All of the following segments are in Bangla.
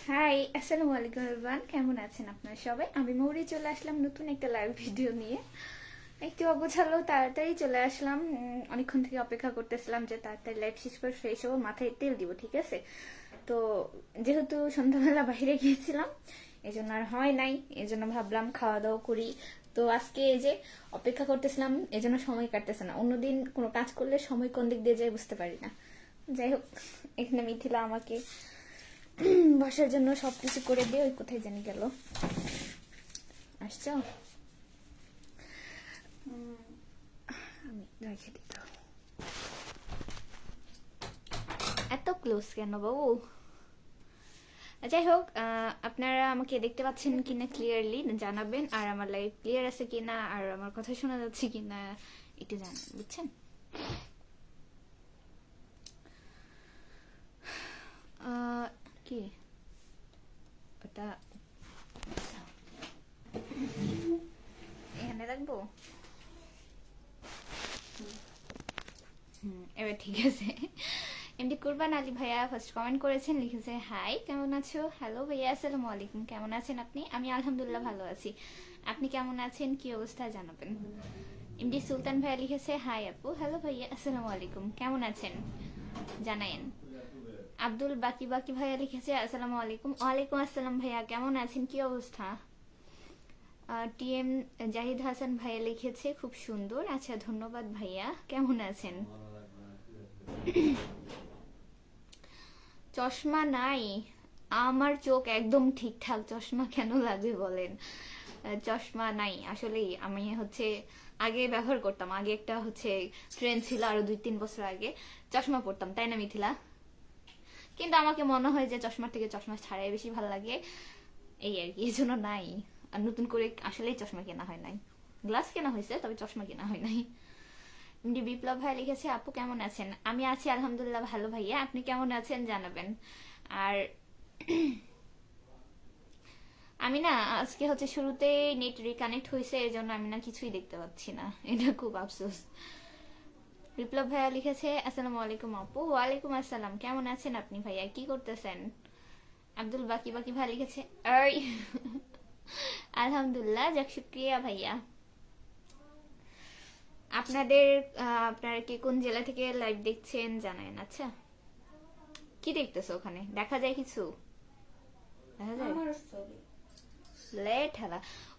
হাই, আসসালামু আলাইকুম এভরিওয়ান। কেমন আছেন আপনারা সবাই? আমি মৌরি চলে আসলাম নতুন একটা লাইভ ভিডিও নিয়ে। একটু অগোছালো তাড়াতাড়ি চলে আসলাম। অনেকক্ষণ থেকে অপেক্ষা করতেছিলাম যে তাড়াতাড়ি লাইভ শেষ করে ফ্রেশ হবো, মাথায় তেল দিব, ঠিক আছে? তো যেহেতু সন্ধ্যাবেলা বাইরে গিয়েছিলাম, এই জন্য আর হয় নাই, এই জন্য ভাবলাম খাওয়া দাওয়া করি। তো আজকে এই যে অপেক্ষা করতেছিলাম, এই জন্য সময় কাটতেছে না। অন্যদিন কোনো কাজ করলে সময় কোন দিক দিয়ে যায় বুঝতে পারি না। যাই হোক, এখানে মিথিলা আমাকে বসার জন্য সবকিছু করে দিয়ে ওই কোথায় জানি গেল। আসছো? আমি রেখে দিত। এত ক্লোজ কেন বাবু? যাই হোক, আপনারা আমাকে দেখতে পাচ্ছেন কিনা ক্লিয়ারলি জানাবেন, আর আমার লাইভ ক্লিয়ার আছে কিনা আর আমার কথা শোনা যাচ্ছে কিনা একটু জানাবেন, বুঝছেন? কি ওটা এখানে রাখবো? এবার ঠিক আছে। এমডি কুরবান আলী ভাইয়া ফার্স্ট কমেন্ট করেছেন, লিখেছে হাই কেমন আছো। হ্যালো ভাইয়া, আসসালামু আলাইকুম, কেমন আছেন আপনি? আমি আলহামদুলিল্লাহ ভালো আছি, আপনি কেমন আছেন, কি অবস্থা জানাবেন। এমডি সুলতান ভাইয়া লিখেছে হাই আপু। হ্যালো ভাইয়া, আসসালামু আলাইকুম, কেমন আছেন জানায়েন। আব্দুল বাকি বাকি ভাইয়া লিখেছে আসসালামু আলাইকুম। ওয়ালাইকুম আসসালাম ভাইয়া, কেমন আছেন, কি অবস্থা। টিএম জাহিদ হাসান ভাইয়া লিখেছে খুব সুন্দর। আচ্ছা, ধন্যবাদ ভাইয়া, কেমন আছেন। চশমা নাই, আমার চোখ একদম ঠিকঠাক, চশমা কেন লাগবে বলেন। চশমা নাই আসলেই। আমি হচ্ছে আগে ব্যবহার করতাম, আগে একটা হচ্ছে ট্রেন্ড ছিল আরো 2-3 বছর আগে, চশমা পড়তাম, তাই না মিথিলা? কিন্তু আমাকে মনে হয় যে চশমার থেকে চশমা ছাড়াই বেশি ভালো লাগে, এই আর কি, এই জন্য নাই। আর নতুন করে আসলেই চশমা কেনা হয় নাই। গ্লাস কেনা হয়েছে, তবে চশমা কেনা হয় নাই। এমডি বিপ্লব ভাই লিখেছে আপু কেমন আছেন। আমি আছি আলহামদুলিল্লাহ ভালো ভাইয়া, আপনি কেমন আছেন জানাবেন। আর আমি না আজকে হচ্ছে শুরুতে নেট রিকানেক্ট হয়েছে, এই জন্য আমি না কিছুই দেখতে পাচ্ছি না, এটা খুব আফসোস। বিপ্লব ভাইয়া লিখেছে আসসালামু আলাইকুম আপু। ওয়ালাইকুম আসসালাম, কেমন আছেন আপনি ভাইয়া, কি করতেছেন। আব্দুল বাকি বাকি ভাই লিখেছে এই আলহামদুলিল্লাহ, যাক শুক্রিয়া ভাইয়া। আপনাদের আপনারা কি কোন জেলা থেকে লাইভ দেখছেন জানায়েন। আচ্ছা, কি দেখতেছো ওখানে, দেখা যায় কিছু? দেখা যায় লেট হেলা।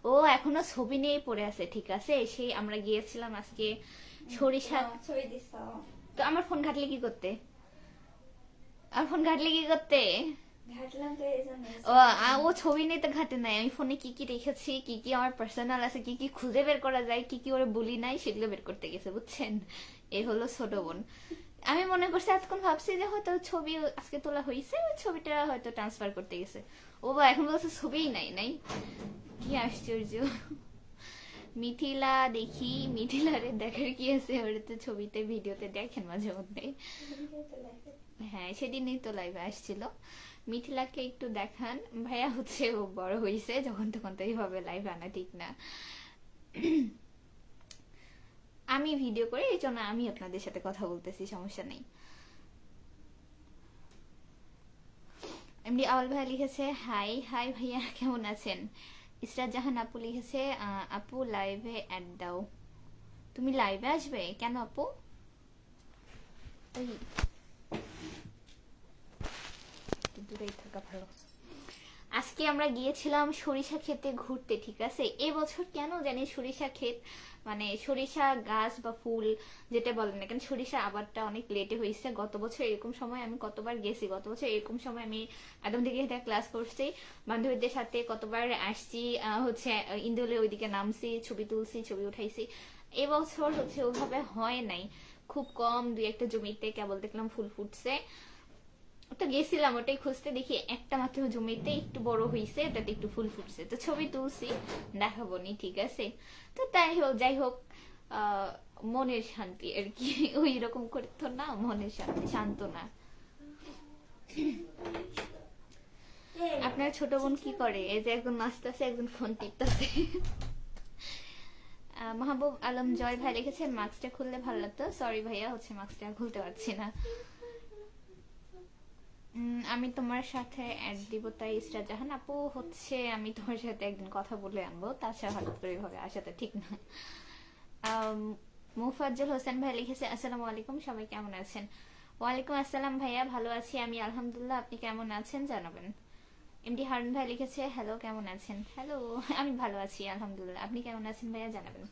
ও এখনো ছবি নিয়েই পড়ে আছে, ঠিক আছে। সেই আমরা গিয়েছিলাম আজকে সরিষা। তো আমার ফোন ঘাটলে কি করতে, আমার ফোন ঘাটলে কি করতে। ও ও ছবি নিয়ে তো ঘাটে নাই, আমি ফোনে কি কি রেখেছি, কি কি আমার পার্সোনাল আছে, কি কি খুঁজে বের করা যায়, কি কি ওরে বলি নাই, সেগুলো বের করতে গেছে, বুঝছেন। এ হলো ছোট বোন। আমি মনে করছি এতক্ষণ ভাবছি যে হয়তো ছবি আজকে তোলা হয়েছে, ওই ছবিটা হয়তো ট্রান্সফার করতে গেছে। ও বা এখন বলছে ছবিই নাই নাই, কি আশ্চর্য। মিথিলা দেখি, মিথিলারে দেখার কি আছে, ওরা তো ছবিতে ভিডিওতে দেখেন মাঝে মধ্যে। হ্যাঁ, সেদিনই তো লাইভে আসছিল। মিথিলাকে একটু দেখান ভাইয়া, হচ্ছে ও বড় হয়েছে, যখন তখন তো এইভাবে লাইভ আনা ঠিক না। আমি ভিডিও করে, এই জন্য আমি আপনাদের সাথে কথা বলতেছি, সমস্যা নেই। এমডি আওয়াল ভাইয়া লিখেছে হাই হাই ভাইয়া, কেমন আছেন। ইসরাত জাহান আপু লিখেছে আপু লাইভে অ্যাড দাও। তুমি লাইভে আসবে কেন আপু? ওই দূরেই থাকা ভালো। আজকে আমরা গিয়েছিলাম সরিষা ক্ষেতে ঘুরতে, ঠিক আছে। এবছর কেন জানি সরিষা ক্ষেত মানে সরিষা গাছ বা ফুল যেটা বলেন না কেন, সরিষা আবারটা অনেক লেটে হয়েছে। গত বছর এরকম সময় আমি কতবার গেছি, গত বছর এরকম সময় আমি একদম দিকে হেঁটে ক্লাস করছি, বান্ধবীদের সাথে কতবার আসছি, হচ্ছে ইন্দোলে ওইদিকে নামছি, ছবি তুলছি, ছবি উঠাইছি। এবছর হচ্ছে ওভাবে হয় নাই, খুব কম, 2-1টা জমিতে কেবল দেখলাম ফুল ফুটছে। ওটা গেছিলাম ওটাই খুঁজতে, দেখি একটা মাত্র জমিতে একটু বড় হয়েছে, ওটাতে একটু ফুল ফুটছে, তো ছবি তুলছি, দেখাবো নি, ঠিক আছে। তো তাই হোক, যাই হোক, মনের শান্তি আর কি, ওই রকম করে তো না, মনের শান্তি, শান্তনা। আপনার ছোট বোন কি করে? এই যে একজন নাচতেছে, একজন ফোন টিপতেছে। মাহবুব আলম জয় ভাই লিখেছে মাস্কটা খুললে ভালো লাগতো। সরি ভাইয়া, হচ্ছে মাস্কটা খুলতে পারছি না। আমি তোমার সাথে অ্যাড দিব, তাই ইস্টার জাহান আপু হচ্ছে আমি তোমার সাথে একদিন কথা বলে আনবো, তাছাড়া হঠাৎ করে এভাবে আসাটা ঠিক না। মুফাজ্জল হোসেন ভাই লিখেছে আসসালামু আলাইকুম, সবাই কেমন আছেন? ওয়ালাইকুম আসসালাম ভাইয়া, ভালো আছি আমি আলহামদুলিল্লাহ, আপনি কেমন আছেন জানাবেন। এমডি হারুন ভাই লিখেছে হ্যালো কেমন আছেন, হ্যালো আমি ভালো আছি আলহামদুলিল্লাহ, আপনি কেমন আছেন ভাইয়া জানাবেন।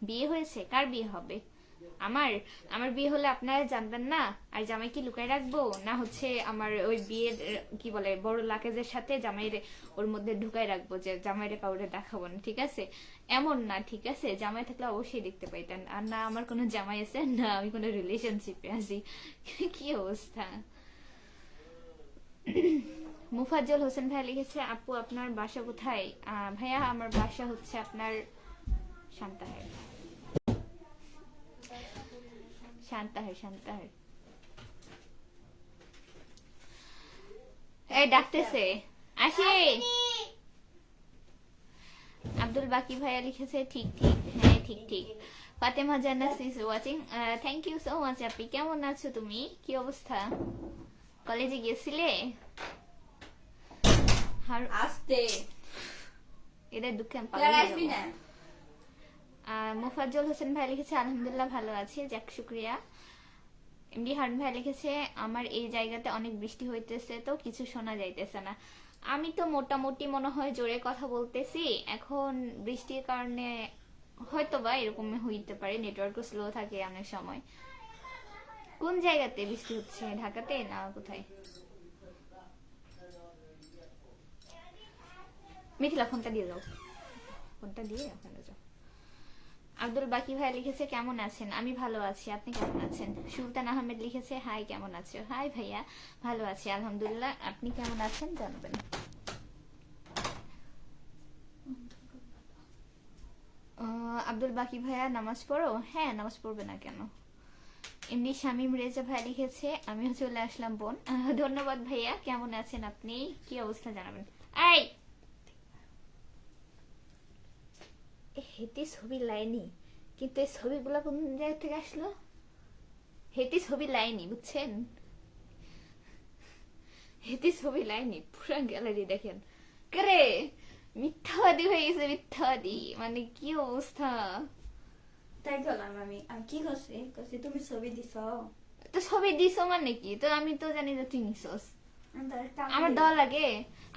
বিয়ে হয়েছে? কার বিয়ে হবে? আমার আমার বিয়ে হলে আপনারা জানবেন না? আর জামাই কি লুকায় রাখবো, না হচ্ছে আমার ওই বিয়ের কি বলে বড় লাকেজের সাথে জামাইরে ওর মধ্যে ঢুকায় রাখবো যে জামাইরে কাউরে দেখাবো না, ঠিক আছে? এমন না, ঠিক আছে? জামাই থাকলে অবশ্যই দেখতে পাইতেন, আর না আমার কোনো জামাই আছে না আমি কোনো রিলেশনশিপে আছি। কি অবস্থা। মুফাজ্জল হোসেন ভাই লিখেছে আপু আপনার বাসা কোথায়? ভাইয়া আমার বাসা হচ্ছে আপনার শান্তাহার। শান্তাহার এই ডাকতেছে, আসি। আব্দুল বাকি ভাইয়া লিখেছে ঠিক ঠিক, হ্যাঁ ঠিক ঠিক। Fatema Jannat is watching, thank you so much আপি। কেমন আছো তুমি, কি অবস্থা? কলেজে গেছিলে? আসতে এদের দুঃখে আমি তুই আসবি না? মুফাজ্জল হোসেন ভাই লিখেছে আলহামদুলিল্লাহ ভালো আছি, যাক শুক্রিয়া। এমডি হারুন ভাই লিখেছে আমার এই জায়গাতে অনেক বৃষ্টি হইতেছে তো কিছু শোনা যাইতেছে না। আমি তো মোটামুটি মনে হয় জোরে কথা বলতেছি, এখন বৃষ্টির কারণে হয়তো বা এরকম হইতে পারে, নেটওয়ার্কও স্লো থাকে অনেক সময়। কোন জায়গাতে বৃষ্টি হচ্ছে, ঢাকাতে না কোথায়? মিথিলা ফোনটা দিয়ে যাও, ফোনটা দিয়ে ওখানে যাও। আব্দুল বাকি ভাই লিখেছে কেমন আছেন, আমি ভালো আছি, আপনি কেমন আছেন? সুলতান আহমেদ লিখেছে হাই কেমন আছো, হাই ভাইয়া ভালো আছি আলহামদুলিল্লাহ, আপনি কেমন আছেন জানাবেন। আব্দুল বাকি ভাইয়া নামাজ পড়ো? হ্যাঁ নামাজ পড়বে না কেন। এমনি শামীম রেজা ভাই লিখেছে আমিও চলে আসলাম বোন, ধন্যবাদ ভাইয়া, কেমন আছেন আপনি, কি অবস্থা জানাবেন। এই হেতি ছবি লাইনি, কিন্তু এই ছবিগুলো কোন জায়গা থেকে আসলো? হেতি ছবি লাইনি বুঝছেন, হেতি ছবি লাইনি, পুরা গ্যালারি দেখেন। করে মিথ্যাবাদী হয়ে গেছে, মিথ্যাবাদী, মানে কি অবস্থা। তাই করলাম আমি। আর কি করছি তুমি ছবি দিছ? তো ছবি দিছো মানে কি, তো আমি তো জানি যে তুই নিছস, আমার দেওয়া লাগে?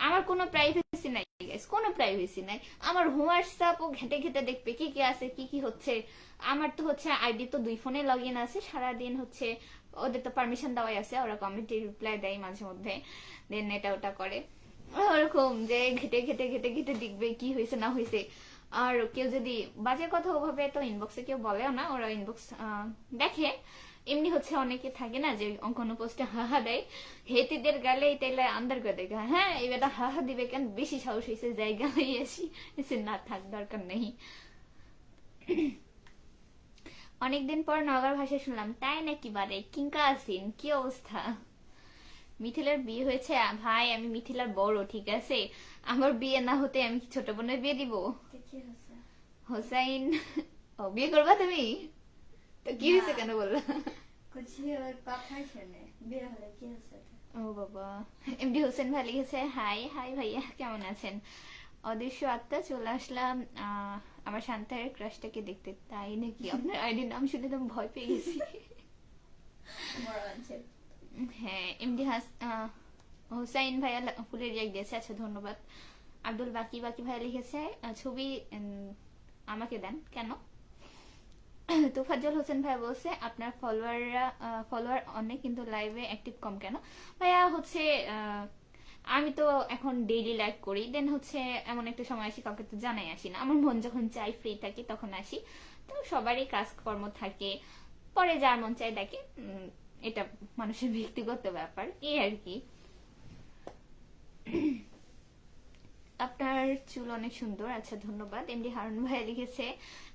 আমার কোনো প্রাইভেসি নাই গাইস, কোনো প্রাইভেসি নাই। আমার হোয়াটসঅ্যাপ ও ঘেটে ঘেটে দেখবে কি কি আছে, কি কি হচ্ছে। আমার তো হচ্ছে আইডি তো 2 ফোনে লগ ইন আছে, সারাদিন হচ্ছে ওদের তো পারমিশন দেওয়াই আছে, ওরা কমেন্টে রিপ্লাই দেয় মাঝে মধ্যে, দেন এটা ওটা করে ওরকম যে ঘেটে ঘেটে ঘেটে ঘেটে দেখবে কি হয়েছে না হয়েছে। আর কেউ যদি বাজে কথা ওভাবে তো ইনবক্সে কেউ বলেও না, ওরা ইনবক্স দেখে। এমনি হচ্ছে অনেকে থাকে না যে কোনো পোস্টে হাহা দেয়, হেতিদের গালে তাইলে আন্দার করে দেখে হ্যাঁ এবার হাহা দিবে কেন, বেশি সাহস হয়েছে জায়গায় আসি, না থাক দরকার নেই। অনেকদিন পর নগার ভাষা শুনলাম, তাই নাকি? বারে কিংকা আছেন, কি অবস্থা? মিথিলার বিয়ে হয়েছে? ভাই আমি মিথিলার বড়, ঠিক আছে? আমার বিয়ে না হতে আমি কি ছোট বোনের বিয়ে দিব? হোসাইন ও বিয়ে করবা তুমি? তো কি হয়েছে কেন বললা? ও বাবা। এমডি হোসেন ভাই লিখেছে হাই হাই ভাইয়া কেমন আছেন, অদৃশ্য আত্মা চলে আসলাম আমার শান্তারের ক্রাশটাকে দেখতে। তাই নাকি? আপনার আইডির নাম শুনে তো ভয় পেয়ে গেছি। হ্যাঁ এমডি হোসাইন ভাইয়া ফুলের রিয়াক্ট দিয়েছে, আচ্ছা ধন্যবাদ। আব্দুল বাকি ভাইয়া লিখেছে ছবি আমাকে দেন কেন। তোফাজ্জল হোসেন ভাই বলছে আপনার ফলোয়ার অনেক কিন্তু লাইভে অ্যাক্টিভ কম কেন? ভাইয়া হচ্ছে আমি তো এখন ডেইলি লাইভ করি, দেন হচ্ছে এমন একটা সময় আসি কাউকে তো জানাই আসি না, আমার মন যখন চাই ফ্রি থাকি তখন আসি। তো সবারই কাজকর্ম থাকে, পরে যার মন চাই দেখে, এটা মানুষের ব্যক্তিগত ব্যাপার, এই আর কি। আপনার চুল অনেক সুন্দর, আচ্ছা ধন্যবাদ। এমডি হারুন ভাই লিখেছে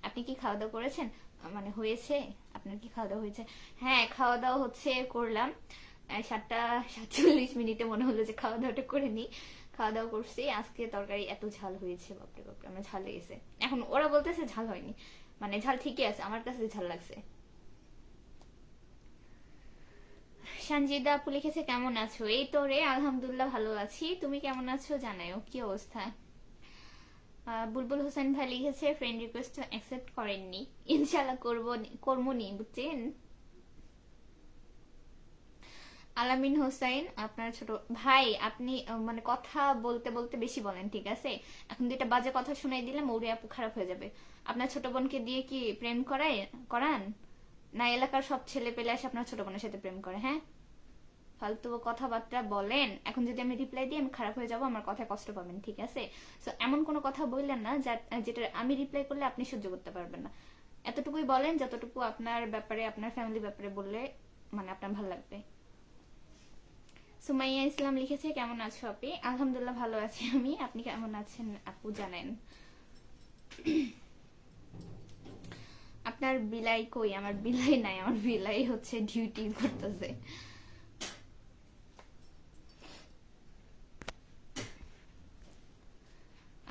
আপনি কি খাওয়া দাওয়া করেছেন, মানে হয়েছে, আপনার কি খাওয়া দাওয়া হয়েছে? হ্যাঁ খাওয়া দাওয়া হচ্ছে করলাম, 7:47 মনে হলো যে খাওয়া দাওয়াটা করে নি। খাওয়া দাওয়া করছি, আজকে তরকারি এত ঝাল হয়েছে, বাপরে বাপরে আমার ঝাল লেগেছে। এখন ওরা বলতেছে ঝাল হয়নি, মানে ঝাল ঠিকই আছে, আমার কাছে ঝাল লাগছে। সঞ্জিদা আপু লিখেছে কেমন আছো? এই তো রে, আলহামদুলিল্লাহ ভালো আছি। তুমি কেমন আছো জানাও, কি অবস্থা? বুলবুল হোসেন ভাই লিখেছে ফ্রেন্ড রিকোয়েস্ট অ্যাকসেপ্ট করেননি, ইনশাআল্লাহ করবনি, বুঝছেন? আলামিন হোসেন, আপনার ছোট ভাই, আপনি মানে কথা বলতে বলতে বেশি বলেন, ঠিক আছে? এখন দুইটা বাজে কথা শুনাই দিলে মৌরি আপু খারাপ হয়ে যাবে। আপনার ছোট বোনকে দিয়ে কি প্রেম করান? না এলাকার সব ছেলে পেলে এসে আপনার ছোট বোনের সাথে প্রেম করে? হ্যাঁ, ফালতু কথাবার্তা বলেন। এখন যদি আমি রিপ্লাই দিই আমি খারাপ হয়ে যাব, আমার কথায় কষ্ট পাবেন, ঠিক আছে? সো এমন কোনো কথা বললেন না যেটা আমি রিপ্লাই করলে আপনি সহ্য করতে পারবেন না। এতটুকুই বলেন যতটুকু আপনার ব্যাপারে, আপনার ফ্যামিলি ব্যাপারে বললে মানে আপনার ভালো লাগবে। সুমাইয়া ইসলাম লিখেছে কেমন আছো আপনি? আলহামদুলিল্লাহ ভালো আছি আমি, আপনি কেমন আছেন আপু জানেন? আপনার বিলাই কই? আমার বিলাই নাই, আমার বিলাই হচ্ছে ডিউটি করতেছে।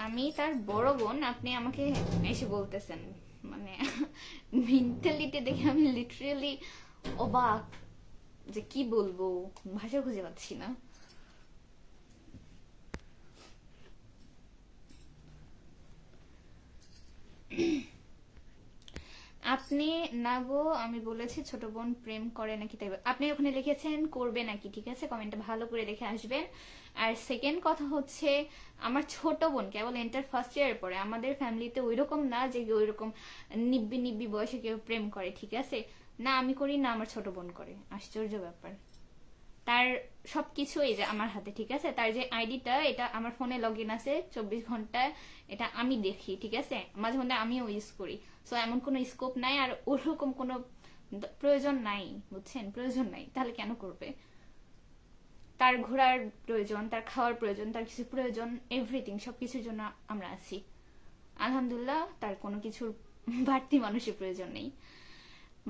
আমি তার বড় বোন, আপনি আমাকে এসে বলতেছেন? মানে মেন্টালিটি দেখে আমি লিটারালি অবাক, যে কি বলবো, ভাষা খুঁজে পাচ্ছি না। আপনি না গো, আমি বলেছি ছোট বোন প্রেম করে নাকি, তাই আপনি ওখানে লিখেছেন করবে নাকি, ঠিক আছে? কমেন্টটা ভালো করে দেখে আসবেন। আর সেকেন্ড কথা হচ্ছে, আমার ছোট বোন কেবল এন্টার ফার্স্ট ইয়ারে পড়ে, আমাদের ফ্যামিলিতে ওইরকম না যে ওইরকম নিব্বি নিব্বি বয়সে কেউ প্রেম করে, ঠিক আছে? না আমি করি, না আমার ছোট বোন করে। আশ্চর্য ব্যাপার। তার সবকিছু এই যে আমার হাতে, ঠিক আছে? তার যে আইডিটা, এটা আমার ফোনে লগ ইন আছে 24 ঘন্টা, এটা আমি দেখি, ঠিক আছে? মাঝে মধ্যে আমিও ইউজ করি। সো এমন কোনো স্কোপ নাই, আর ওরকম কোনো প্রয়োজন নাই, বুঝছেন? প্রয়োজন নাই, তাহলে কেন করবে? তার ঘোরার প্রয়োজন, তার খাওয়ার প্রয়োজন, তার কিছু প্রয়োজন, এভরিথিং, সবকিছুর জন্য আমরা আছি। আলহামদুলিল্লাহ, তার কোনো কিছুর বাড়তি মানুষের প্রয়োজন নেই।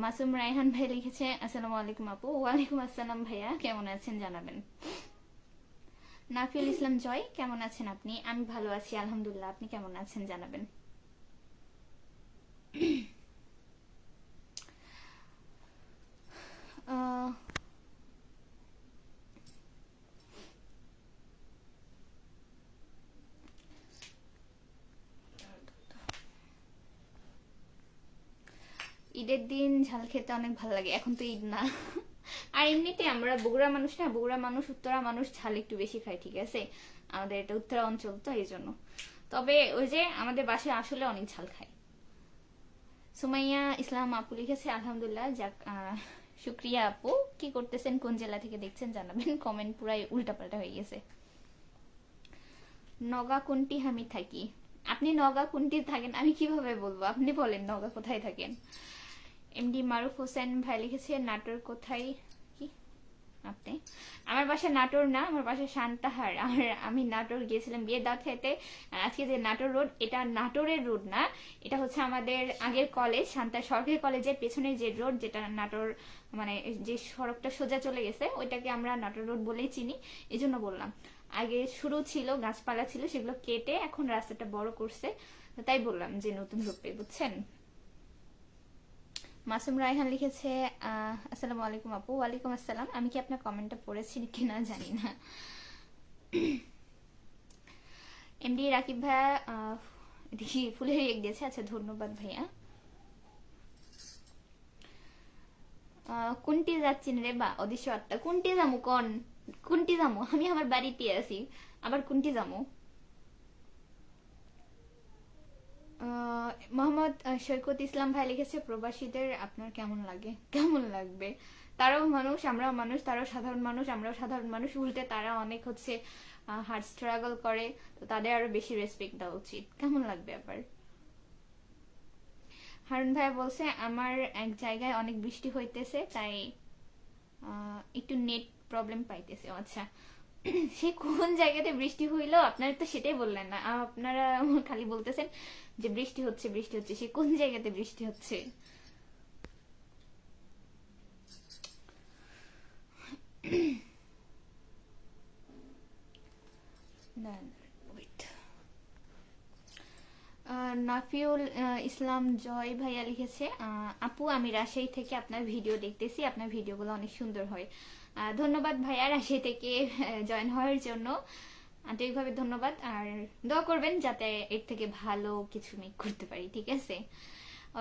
মাসুম রায়হান ভাই লিখেছে আসসালামু আলাইকুম আপু। ওয়ালাইকুম আসসালাম ভাইয়া, কেমন আছেন জানাবেন। নাফিল ইসলাম জয়, কেমন আছেন আপনি? আমি ভালো আছি আলহামদুলিল্লাহ, আপনি কেমন আছেন জানাবেন। ঈদের দিন ঝাল খেতে অনেক ভালো লাগে, এখন তো ঈদ না। আর এমনিতে আমরা বগুড়া মানুষ না, বগুড়া মানুষ, উত্তরা মানুষ ঝাল একটু বেশি খায়, ঠিক আছে? আমাদের এটা উত্তরা অঞ্চল তো, এই জন্য। তবে ওই যে আমাদের বাসায় আসলে অনেক ঝাল খায়। সুমাইয়া ইসলাম আপু লিখেছে আলহামদুলিল্লাহ, যাক শুক্রিয়া আপু। কি করতেছেন, কোন জেলা থেকে দেখছেন জানাবেন। কমেন্ট পুরাই উল্টাপাল্টা হয়ে গেছে। নগা কোনটি আমি থাকি? আপনি নগা কোনটি থাকেন আমি কিভাবে বলবো? আপনি বলেন নগা কোথায় থাকেন। এমডি মারুফ হোসেন ভাই লিখেছে নাটোর কোথায়? কি আপনি? আমার বাসা নাটোর না, আমার বাসা সান্তাহার। আর আমি নাটোর গিয়েছিলাম বিয়ের দাওয়াত খেতে। আজকে যে নাটোর রোড, এটা নাটোরের রোড না, এটা হচ্ছে আমাদের আগের কলেজ, শান্তা সরকারি কলেজের পেছনে যে রোড, যেটা নাটোর মানে যে সড়কটা সোজা চলে গেছে, ওইটাকে আমরা নাটোর রোড বলেই চিনি, এই জন্য বললাম। আগে শুরু ছিল, গাছপালা ছিল, সেগুলো কেটে এখন রাস্তাটা বড় করছে, তাই বললাম যে নতুন রূপে, বুঝছেন? মাসুম রায়হান লিখেছে আসসালামু আলাইকুম আপু। ওয়ালাইকুম আসসালাম। আমি কি আপনার কমেন্টটা পড়েছি কিনা জানি না। এমডি রাকিব ভাইয়া দেখি ফুলের রেক দিয়েছে, আচ্ছা ধন্যবাদ ভাইয়া। কোনটি যাচ্ছেন রে বা অদৃশ্য আত্মা? কোনটি যামু কন? কোনটি যামু? আমি আমার বাড়িতে আছি, আবার কোনটি যামু? মোহাম্মদ সৈকত ইসলাম ভাই লিখেছে প্রবাসীদের আপনার কেমন লাগে? কেমন লাগবে? তারাও মানুষ, আমরাও মানুষ, তারাও সাধারণ মানুষ, আমরাও সাধারণ মানুষ। উল্টে তারা অনেক হচ্ছে হার্ড স্ট্রাগল করে, তো তাদের আরো বেশি রেসপেক্ট দেওয়া উচিত। কেমন লাগবে আবার? হারুন ভাই বলছে আমার এক জায়গায় অনেক বৃষ্টি হইতেছে, তাই একটু নেট প্রবলেম পাইতেছে। আচ্ছা, সে কোন জায়গাতে বৃষ্টি হইলো? আপনারা তো সেটাই বললেন না, আপনারা খালি বলতেছেন যে বৃষ্টি হচ্ছে বৃষ্টি হচ্ছে। সে কোন জায়গাতে বৃষ্টি হচ্ছে? নাফিউল ইসলাম জয় ভাইয়া লিখেছে, আপু আমি রাজশাহী থেকে আপনার ভিডিও দেখতেছি, আপনার ভিডিওগুলো অনেক সুন্দর হয়। ধন্যবাদ ভাইয়া রাজশাহী থেকে জয়েন হওয়ার জন্য, আন্তরিকভাবে ধন্যবাদ। আর দোয়া করবেন যাতে এর থেকে ভালো কিছু মেক করতে পারি, ঠিক আছে।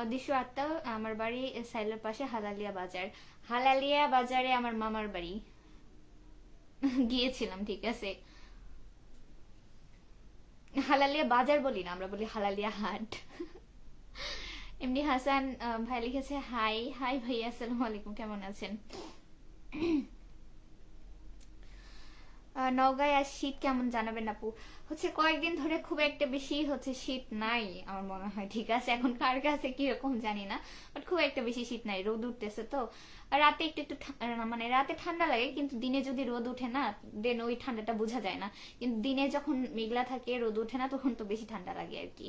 অদৃশ্য আত্মা, আমার বাড়ি সাইলের পাশে হালালিয়া বাজার। হালালিয়া বাজারে আমার মামার বাড়ি, গিয়েছিলাম, ঠিক আছে। হালালিয়া বাজার বলি না, আমরা বলি হালালিয়া হাট। এমনি হাসান ভাই লিখেছে, হাই হাই ভাইয়া, আসসালামু আলাইকুম, কেমন আছেন? নওগাঁয় আর শীত কেমন জানাবেন আপু। হচ্ছে কয়েকদিন ধরে খুব একটা বেশি হচ্ছে শীত নাই আমার মনে হয়, ঠিক আছে। এখন কার কাছে কিরকম জানি না, বাট খুব একটা বেশি শীত নাই, রোদ উঠতেছে তো। আর রাতে একটু একটু মানে রাতে ঠান্ডা লাগে, কিন্তু দিনে যদি রোদ উঠে না, দেন ওই ঠান্ডাটা বোঝা যায় না। কিন্তু দিনে যখন মেঘলা থাকে, রোদ উঠে না, তখন তো বেশি ঠান্ডা লাগে আর কি।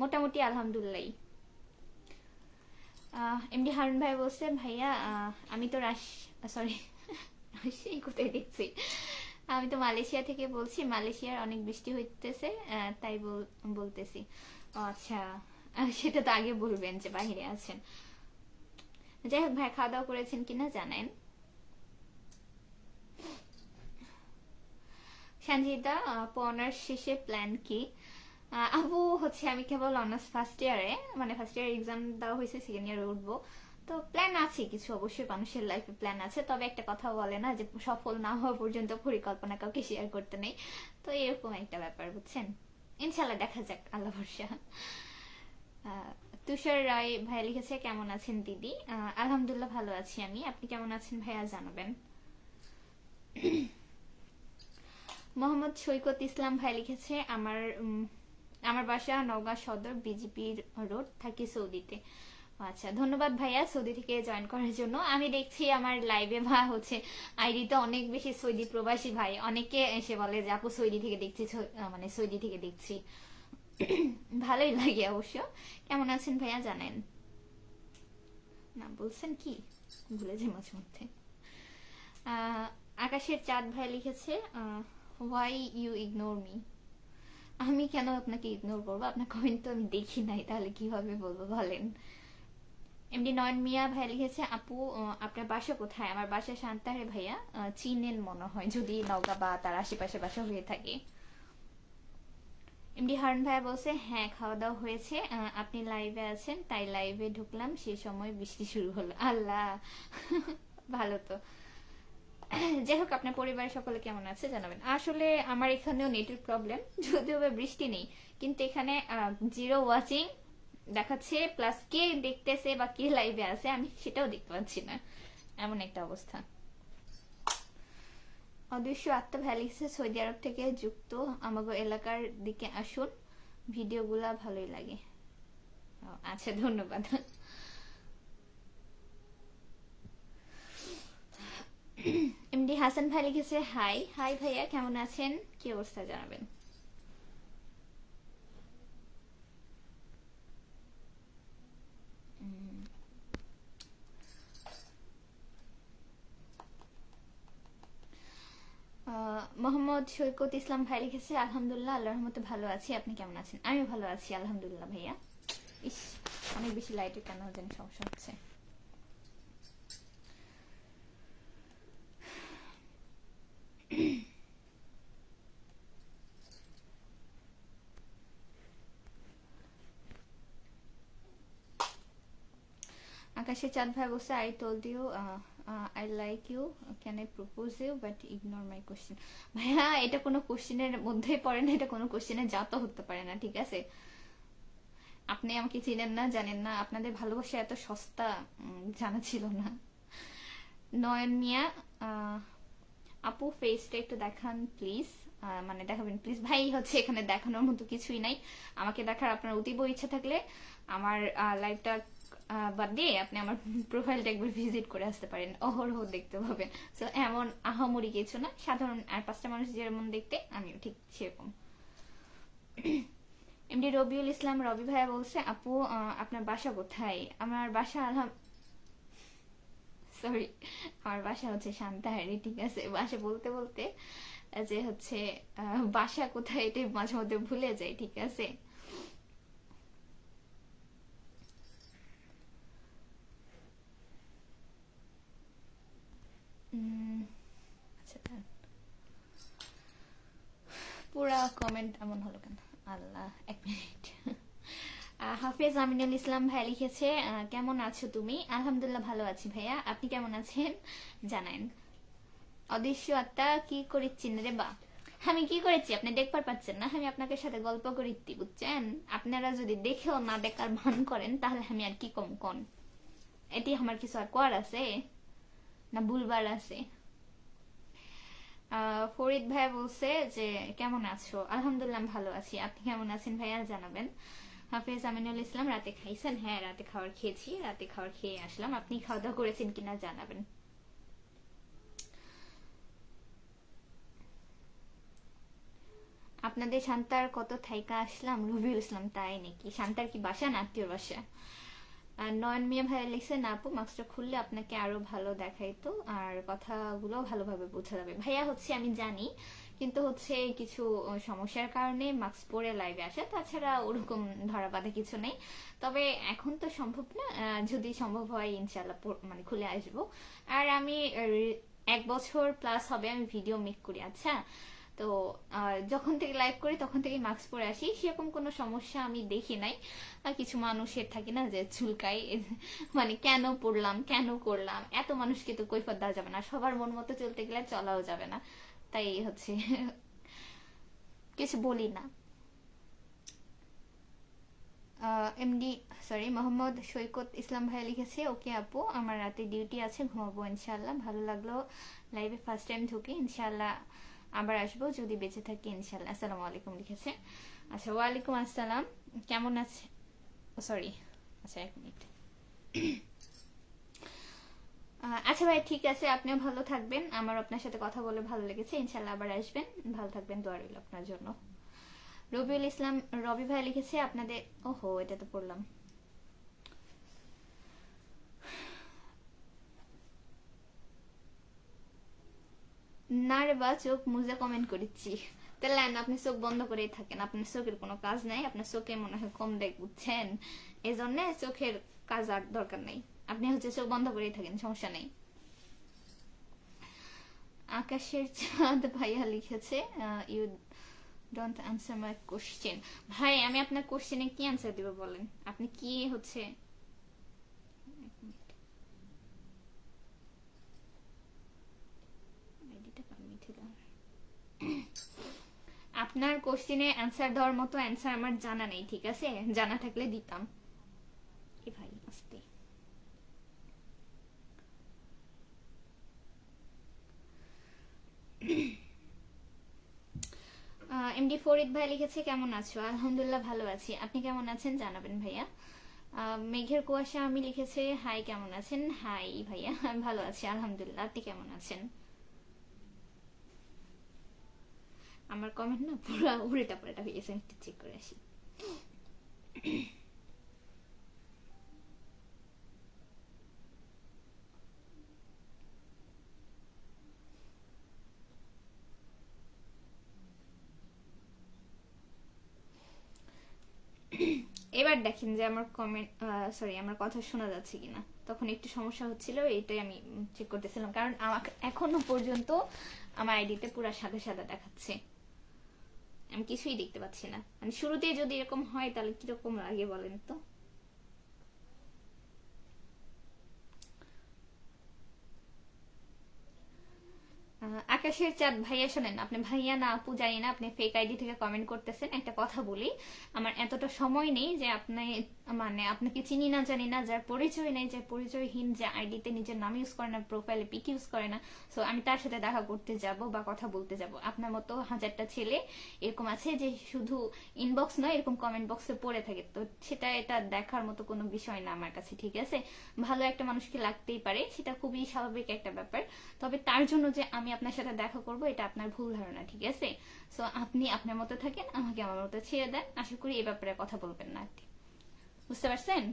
মোটামুটি আলহামদুলিল্লাহ। এমডি হারুন ভাই বলছে, ভাইয়া আমি তো সরি সেই কোথায় দেখছি, আমি তো মালয়েশিয়া থেকে বলছি, মালয়েশিয়ার অনেক বৃষ্টি হইতেছে, তাই বলতেছি। ও আচ্ছা, সেটা তো আগে বলবেন যে বাহিরে আছেন। যাই হোক ভাই, খাওয়া দাওয়া করেছেন কিনা জানেন। সঞ্জিতা, অনার্স শেষে প্ল্যান কি? আপু হচ্ছে আমি কেবল অনার্স ফার্স্ট ইয়ারে, মানে ফার্স্ট ইয়ার এক্সাম দেওয়া হয়েছে, সেকেন্ড ইয়ারে উঠবো। তো প্ল্যান আছে কিছু, অবশ্যই মানুষের লাইফে প্ল্যান আছে, তবে একটা কথা বলে না যে সফল না হওয়া পর্যন্ত পরিকল্পনা কাউকে শেয়ার করতে নেই। তো এরকম একটা ব্যাপার, বুঝছেন। ইনশাল্লাহ দেখা যাক, আল্লাহ ভরসা। তুষার রায় ভাই লিখেছে, কেমন আছেন দিদি? আলহামদুলিল্লাহ ভালো আছি আমি, আপনি কেমন আছেন ভাইয়া জানাবেন। মোহাম্মদ সৈকত ইসলাম ভাই লিখেছে, আমার বাসা নওগাঁ সদর, বিজিপির রোড, থাকি সৌদিতে। আচ্ছা, ধন্যবাদ ভাইয়া সৌদি থেকে জয়েন করার জন্য। আমি দেখছি আমার লাইভে বা হচ্ছে আইডিতে অনেক বেশি সৌদি প্রবাসী ভাই, অনেকে এসে বলে যে আপু সৌদি থেকে দেখছি, মানে সৌদি থেকে দেখছি। ভালোই লাগে অবশ্য। কেমন আছেন ভাইয়া জানেন না, বলছেন কি ভুলে যাই মাঝে মধ্যে। আকাশের চাঁদ ভাই লিখেছে, হোয়াই ইউ ইগনোর মি। আমি কেন আপনাকে ইগনোর করবো, আপনার কমেন্ট তো আমি দেখি নাই, তাহলে কিভাবে বলবো বলেন। এমডি নয়ন মিয়া ভাই লিখেছে, আপু আপনার বাসা কোথায়? আমার বাসা শান্তাহারে ভাইয়া, চিনেন মনে হয় যদি নওগাঁ বা তার আশেপাশে বাসা হয়ে থাকে। এমডি হারুন ভাইয়া বলছে, হ্যাঁ খাওয়া দাওয়া হয়েছে, আপনি লাইভে আছেন তাই লাইভে ঢুকলাম, সেই সময় বৃষ্টি শুরু হলো। আল্লাহ, ভালো তো। যাই হোক, আপনার পরিবারের সকলে কেমন আছে জানাবেন। আসলে আমার এখানেও নেটের প্রবলেম, যদিও বা বৃষ্টি নেই, কিন্তু এখানে 0 ওয়াচিং দেখাচ্ছে, প্লাস কে দেখতেছে বা কে লাইভে আছে আমি সেটাও দেখতে পাচ্ছি না, এমন একটা অবস্থা। অদৃশ্য আত্মা ভ্যালিক্সে, সৌদি আরব থেকে যুক্ত, আমাগো এলাকার দিকে আসুন, ভিডিওগুলা ভালোই লাগে। আচ্ছা, ধন্যবাদ। এমডি হাসান ভাই লিখেছে, হাই হাই ভাইয়া, কেমন আছেন, কি অবস্থা জানাবেন। মোহাম্মদ সৈকত ইসলাম ভাই লিখেছে, আলহামদুলিল্লাহ আল্লাহর রহমতে ভালো আছি, আপনি কেমন আছেন? আমি ভালো আছি আলহামদুলিল্লাহ ভাইয়া। ইস, অনেক বেশি লাইটের কেন জানি সমস্যা হচ্ছে। আকাশে চাঁদ ভাই বসে, I told you I like you, can I propose you but ignore my question. ভাইয়া এটা কোনো কোশ্চেনের মধ্যে পড়ে না, এটা কোনো কোশ্চেনের জাতও হতে পারে না, ঠিক আছে। আপনি আমাকে চিনেন না, জানেন না, আপনাদের ভালোবাসা এত সস্তা জানা ছিল না। নয়ন মিয়া, আপু ফেসটা একটু দেখান প্লিজ, মানে দেখাবেন প্লিজ ভাই। হচ্ছে এখানে দেখানোর মতো কিছুই নাই, আমাকে দেখার আপনার অতীব ইচ্ছা থাকলে আমার লাইভটা বাদ দিয়ে আপনি আমার প্রোফাইলটা একবার ভিজিট করে আসতে পারেন, অহরহ দেখতে পাবেন। সো এমন আহামরি কিছু না, সাধারণ আর 5টা মানুষ যেমন দেখতে আমিও ঠিক সেরকম। এমডি রবিউল ইসলাম রবি ভাইয়া বলছে, আপু আপনার বাসা কোথায়? আমার বাসা সরি, আমার বাসা হচ্ছে শান্তাহারি, ঠিক আছে। বাসা বলতে বলতে যে হচ্ছে বাসা কোথায় এটা মাঝে মধ্যে ভুলে যাই, ঠিক আছে। কমেন্ট এমন হলো কেন? আল্লাহ, এক মিনিট। হাফেজ আমিনুল ইসলাম ভাই লিখেছে, কেমন আছো তুমি? আলহামদুলিল্লাহ ভালো আছি ভাইয়া, আপনি কেমন আছেন জানান। অদৃশ্য আত্মা কি করেছেন রে বা? আমি কি করেছি আপনি দেখবার পাচ্ছেন না? আমি আপনাকে সাথে গল্প করিতি, বুঝছেন? আপনারা যদি দেখেও না দেখার ভান করেন তাহলে আমি আর কি কম কোন? এটি আমার কিছু আর কর আছে না ভুলবার আছে? ফরিদ ভাই বলছে যে কেমন আছো? আলহামদুলিল্লাহ ভালো আছি, আপনি কেমন আছেন ভাইয়া জানাবেন। হাফেজ আমিনুল ইসলাম, রাতে খাইছেন? হ্যাঁ, রাতে খাবার খেয়েছি, রাতে খাবার খেয়ে আসলাম। আপনি খাওয়া দাওয়া করেছেন কিনা জানাবেন। আপনাদের শান্তার কত থাইকা আসলাম, রবিউল ইসলাম, তাই নাকি? শান্তার কি বাসা না আত্মীয় বাসা? আর নয়ন মিয়া ভাইয়া লিখছে, না আপু মাস্কটা খুললে আপনাকে আরো ভালো দেখাইতো আর কথাগুলো ভালোভাবে বোঝা যাবে। ভাইয়া হচ্ছে আমি জানি, কিন্তু হচ্ছে কিছু সমস্যার কারণে মাস্ক পরে লাইভে আসে, তাছাড়া ওরকম ধরা বাঁধা কিছু নেই। তবে এখন তো সম্ভব না, যদি সম্ভব হয় ইনশাল্লাহ মানে খুলে আসবো। আর আমি 1 বছর প্লাস হবে আমি ভিডিও মেক করি, আচ্ছা? তো যখন থেকে লাইভ করি তখন থেকে মাস্ক পরে আসি, সেরকম কোনো সমস্যা আমি দেখি নাই। কিছু মানুষের থাকে না যে চুলকাই, মানে কেন পড়লাম কেন করলাম, এত মানুষকে তো কৈফত দেওয়া যাবে না, সবার মন মতো চলতে গেলে চলাও যাবে না, তাই হচ্ছে কিছু বলি না। এমডি সরি মোহাম্মদ সৈকত ইসলাম ভাই লিখেছে, ওকে আপু আমার রাতে ডিউটি আছে, ঘুমাবো ইনশাল্লাহ। ভালো লাগলো লাইভে ফার্স্ট টাইম ঢুকে, ইনশাল্লাহ আবার আসবো যদি বেঁচে থাকি ইনশাল্লাহ। আসসালামু আলাইকুম লিখেছে। আচ্ছা, ওয়ালাইকুম আসসালাম, কেমন আছে? সরি, আচ্ছা 1 মিনিট। আচ্ছা ভাই, ঠিক আছে, আপনিও ভালো থাকবেন, আমার আপনার সাথে কথা বলে ভালো লেগেছে, ইনশাল্লাহ আবার আসবেন, ভালো থাকবেন, দোয়া রইল আপনার জন্য। রবিউল ইসলাম রবি ভাই লিখেছে আপনাদের, ওহো এটা তো পড়লাম। না রে বা, চোখ মুজে কমেন্ট করেছি, তাহলে আপনি চোখ বন্ধ করেই থাকেন, আপনার চোখের কোনো কাজ নাই, আপনার চোখে মনে হয় কম দেখ, বুঝছেন? এই জন্য চোখের কাজ আর দরকার নেই, আপনি হচ্ছে চোখ বন্ধ করেই থাকেন, সমস্যা নেই। আকাশের চাঁদ ভাইয়া লিখেছে, you don't answer my question. ভাই আমি আপনার কোশ্চেনে কি আনসার দিব বলেন, আপনি কি হচ্ছে আপনার কোশ্চেনে অ্যান্সার দেওয়ার মতো অ্যান্সার আমার জানা নেই, ঠিক আছে? জানা থাকলে দিতাম। এ ভাই আস্তে। এমডি ফরিদ ভাই লিখেছে, কেমন আছো? আলহামদুলিল্লাহ ভালো আছি, আপনি কেমন আছেন জানাবেন ভাইয়া। মেঘের কুয়াশা আমি লিখেছে, হাই কেমন আছেন? হাই ভাইয়া, আমি ভালো আছি আলহামদুলিল্লাহ, আপনি কেমন আছেন? আমার কমেন্ট না পুরো উল্টা পাল্টা হয়ে গেছে, একটু চেক করে আসি। এবার দেখেন যে আমার কমেন্ট সরি আমার কথা শোনা যাচ্ছে কিনা, তখন একটু সমস্যা হচ্ছিল, এইটাই আমি চেক করতেছিলাম, কারণ আমাকে এখনো পর্যন্ত আমার আইডিতে পুরো সাদা সাদা দেখাচ্ছে, আমি কিছুই দেখতে পাচ্ছি না। মানে শুরুতেই যদি এরকম হয় তাহলে কিরকম লাগে বলেন তো? আকাশের চাঁদ ভাইয়া, শোনেন, আপনি ভাইয়া না আপু জানি না, আপনি ফেক আইডি থেকে কমেন্ট করতেছেন, একটা কথা বলি, আমার এতটা সময় নেই যে আপনি, মানে আপনাকে চিনি না জানি না, যার পরিচয় নেই, যে পরিচয়হীন, যে আইডিতে নিজের নাম ইউজ করে না, প্রোফাইলে পিক ইউজ করে না, সো আমি তার সাথে দেখা করতে যাব বা কথা বলতে যাব? আপনার মতো হাজারটা ছেলে এরকম আছে যে শুধু ইনবক্স নয় এরকম কমেন্ট বক্সে পড়ে থাকে, তো সেটা এটা দেখার মতো কোনো বিষয় না আমার কাছে, ঠিক আছে? ভালো একটা মানুষকে লাগতেই পারে, সেটা খুবই স্বাভাবিক একটা ব্যাপার, তবে তার জন্য যে আমি আপনার সাথে দেখা করব এটা আপনার ভুল ধারণা, ঠিক আছে? সো আপনি আপনার মতো থাকেন, আমাকে আমার মতো ছেড়ে দেন, আশা করি এই ব্যাপারে কথা বলবেন না, বুঝতে পারছেন?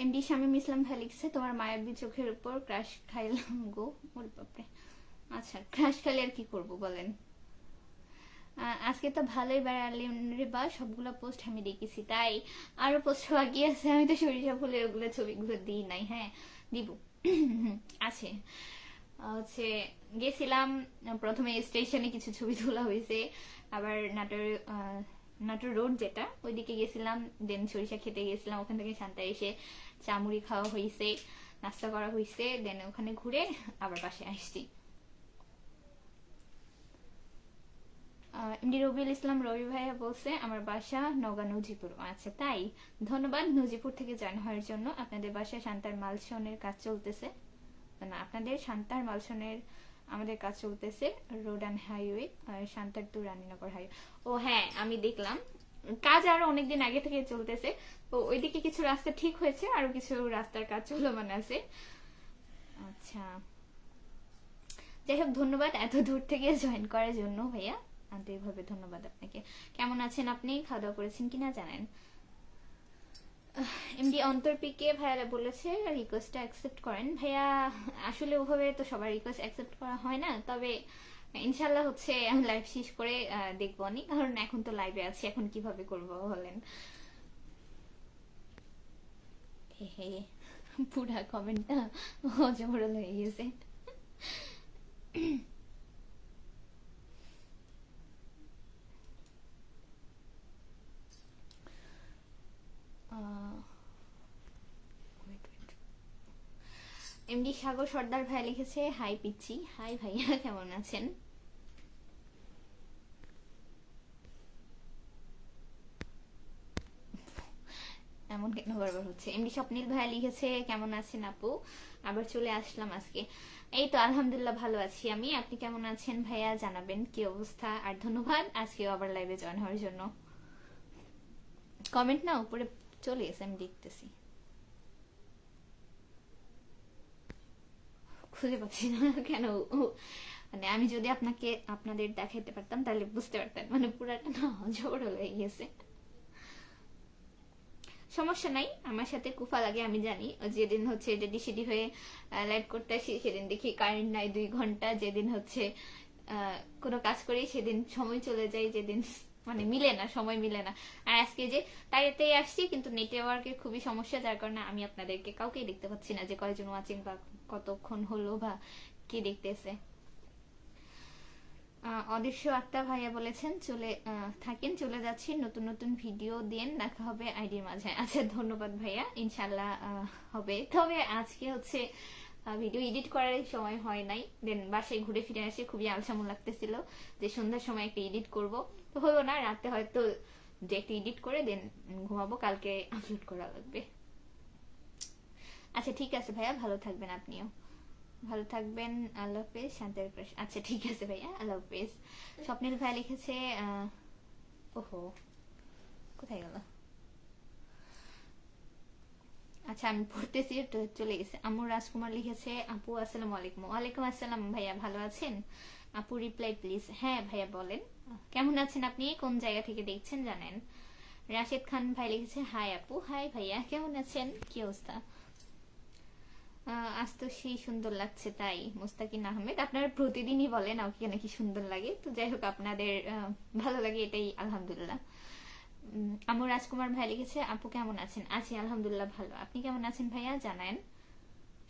এমডি শামীম ইসলাম ভাই লিখছে, তোমার মায়াবী চোখের উপর ক্রাশ খাইলাম গো, ওরে বাপরে। আচ্ছা, ক্রাশ খাইলে আর কি করব বলেন? আজকে তো ভালোই বেড়ালেন রে বা, সবগুলো পোস্ট আমি দেখেছি, তাই আরো পোস্ট বাকি আছে, আমি তো সরিষা ফুলের ওগুলো ছবিগুলো দিই নাই, হ্যাঁ দিব আছে। হচ্ছে গেছিলাম, প্রথমে স্টেশনে কিছু ছবি তোলা হয়েছে, আবার নাটোর রোড যেটা ওইদিকে গেছিলাম, দেন সরিষা খেতে গেছিলাম, ওখান থেকে শান্তায় এসে চামুড়ি খাওয়া হয়েছে, নাস্তা করা হয়েছে, দেন ওখানে ঘুরে আবার বাসায় আসছি। এমডি রবিউল ইসলাম রবি ভাইয়া বলছে আমার বাসা নওগাঁ নজিপুর। আচ্ছা তাই, ধন্যবাদ নজিপুর থেকে জয়েন হওয়ার জন্য। আপনাদের বাসায় শান্তার মালসনের কাজ চলতেছে, না আপনাদের শান্তার মালসনের আমাদের কাজ চলতেছে, রোড অ্যান্ড হাইওয়ে, শান্তার টু রানীনগর হাইওয়ে। ও হ্যাঁ আমি দেখলাম, কাজ আরো অনেকদিন আগে থেকে চলতেছে, তো ওইদিকে কিছু রাস্তা ঠিক হয়েছে, আরো কিছু রাস্তার কাজ চলমান আছে। আচ্ছা যাই হোক, ধন্যবাদ এত দূর থেকে জয়েন করার জন্য ভাইয়া, আন্তরিকভাবে ধন্যবাদ আপনাকে। কেমন আছেন আপনি, খাওয়া দাওয়া করেছেন কিনা জানেন। এমডি অন্তর্পিকে ভাইয়া বলেছে রিকোয়েস্টটা অ্যাকসেপ্ট করেন। ভাইয়া আসলে ওভাবে তো সবার রিকোয়েস্ট অ্যাকসেপ্ট করা হয় না, তবে ইনশাল্লাহ হচ্ছে আমি লাইভ শেষ করে দেখবো নি, কারণ এখন তো লাইভে আছি, এখন কিভাবে করবো বলেন। হে পুরা কমেন্টটা অজমরল হয়ে গেছে। এমডি সাগর সর্দার ভাই লিখেছে হাই পিচ্ছি। হাই ভাইয়া, কেমন আছেন। এমন কেন বারবার হচ্ছে। এমডি স্বপ্নীল ভাই লিখেছে কেমন আছেন আপু, আবার চলে আসলাম আজকে। এই তো আলহামদুলিল্লাহ ভালো আছি আমি, আপনি কেমন আছেন ভাইয়া জানাবেন কি অবস্থা, আর ধন্যবাদ আজকেও আবার লাইভে জয়েন হওয়ার জন্য। কমেন্ট না উপরে চলে গেছে, আমি দেখতেছি, খুঁজে পাচ্ছি না কেন। মানে আমি যদি আপনাদের দেখাইতে পারতাম তাহলে বুঝতে পারতেন, মানে পুরাটা না জোর হয়ে গেছে। সমস্যা নাই, আমার সাথে কুফা লাগে আমি জানি। যেদিন হচ্ছে রেডি সেডি হয়ে লাইভ করতে আসি সেদিন দেখি কারেন্ট নাই 2 ঘন্টা, যেদিন হচ্ছে কোনো কাজ করি সেদিন সময় চলে যায়, যেদিন মানে মিলে না, সময় মিলে না। আর আজকে যে তাইতেই আসছি, কিন্তু নেটওয়ার্কের খুবই সমস্যা, যার কারণে আমি আপনাদেরকে কাউকেই দেখতে পাচ্ছি না যে কয়জন ওয়াচিং বা কতক্ষণ হলো বা কি দেখতেছে। অদৃশ্য আত্মা ভাইয়া বলেছেন চলে থাকেন, চলে যাচ্ছি, নতুন নতুন ভিডিও দেন, দেখা হবে আইডির মাঝে। আচ্ছা ধন্যবাদ ভাইয়া, ইনশাল্লাহ হবে। তবে আজকে হচ্ছে ভিডিও এডিট করার সময় হয় নাই, দেন বাসায় ঘুরে ফিরে আসে খুবই আলসামু লাগতেছিল যে সন্ধ্যার সময় একটা এডিট করব, তো হলো না, রাতে হয়তো যে একটা এডিট করে দেন ঘুমাবো, কালকে আপলোড করা লাগবে। আচ্ছা ঠিক আছে ভাইয়া, ভালো থাকবেন আপনিও, ভালো থাকবেন, আল্লাহ হাফেজ, শান্তির ক্রাশ। আচ্ছা ঠিক আছে ভাইয়া, আল্লাহ হাফেজ। স্বপ্নিল ভাই লিখেছে ওহো কোথায় গেল, আচ্ছা আমি পড়তেছি, চলে গেছে। আমুর রাজকুমার লিখেছে আপু আসসালামু আলাইকুম। ওয়ালাইকুম আসসালাম ভাইয়া, ভালো আছেন আপু, রিপ্লাই প্লিজ। হ্যাঁ ভাইয়া বলেন, কেমন আছেন আপনি, কোন জায়গা থেকে দেখছেন জানেন। রাশেদ খান ভাই লিখেছে হাই আপু। হাই ভাইয়া, কেমন আছেন, কি অবস্থা। আজ তো সেই সুন্দর লাগছে তাই। মুস্তাকিন আহমেদ, আপনারা প্রতিদিনই বলেন আমাকে নাকি সুন্দর লাগে, তো যাই হোক আপনাদের ভালো লাগে এটাই আলহামদুলিল্লাহ। আমার রাজকুমার ভাই লিখেছে আপু কেমন আছেন, আছি আলহামদুলিল্লাহ ভালো, আপনি কেমন আছেন ভাইয়া জানান।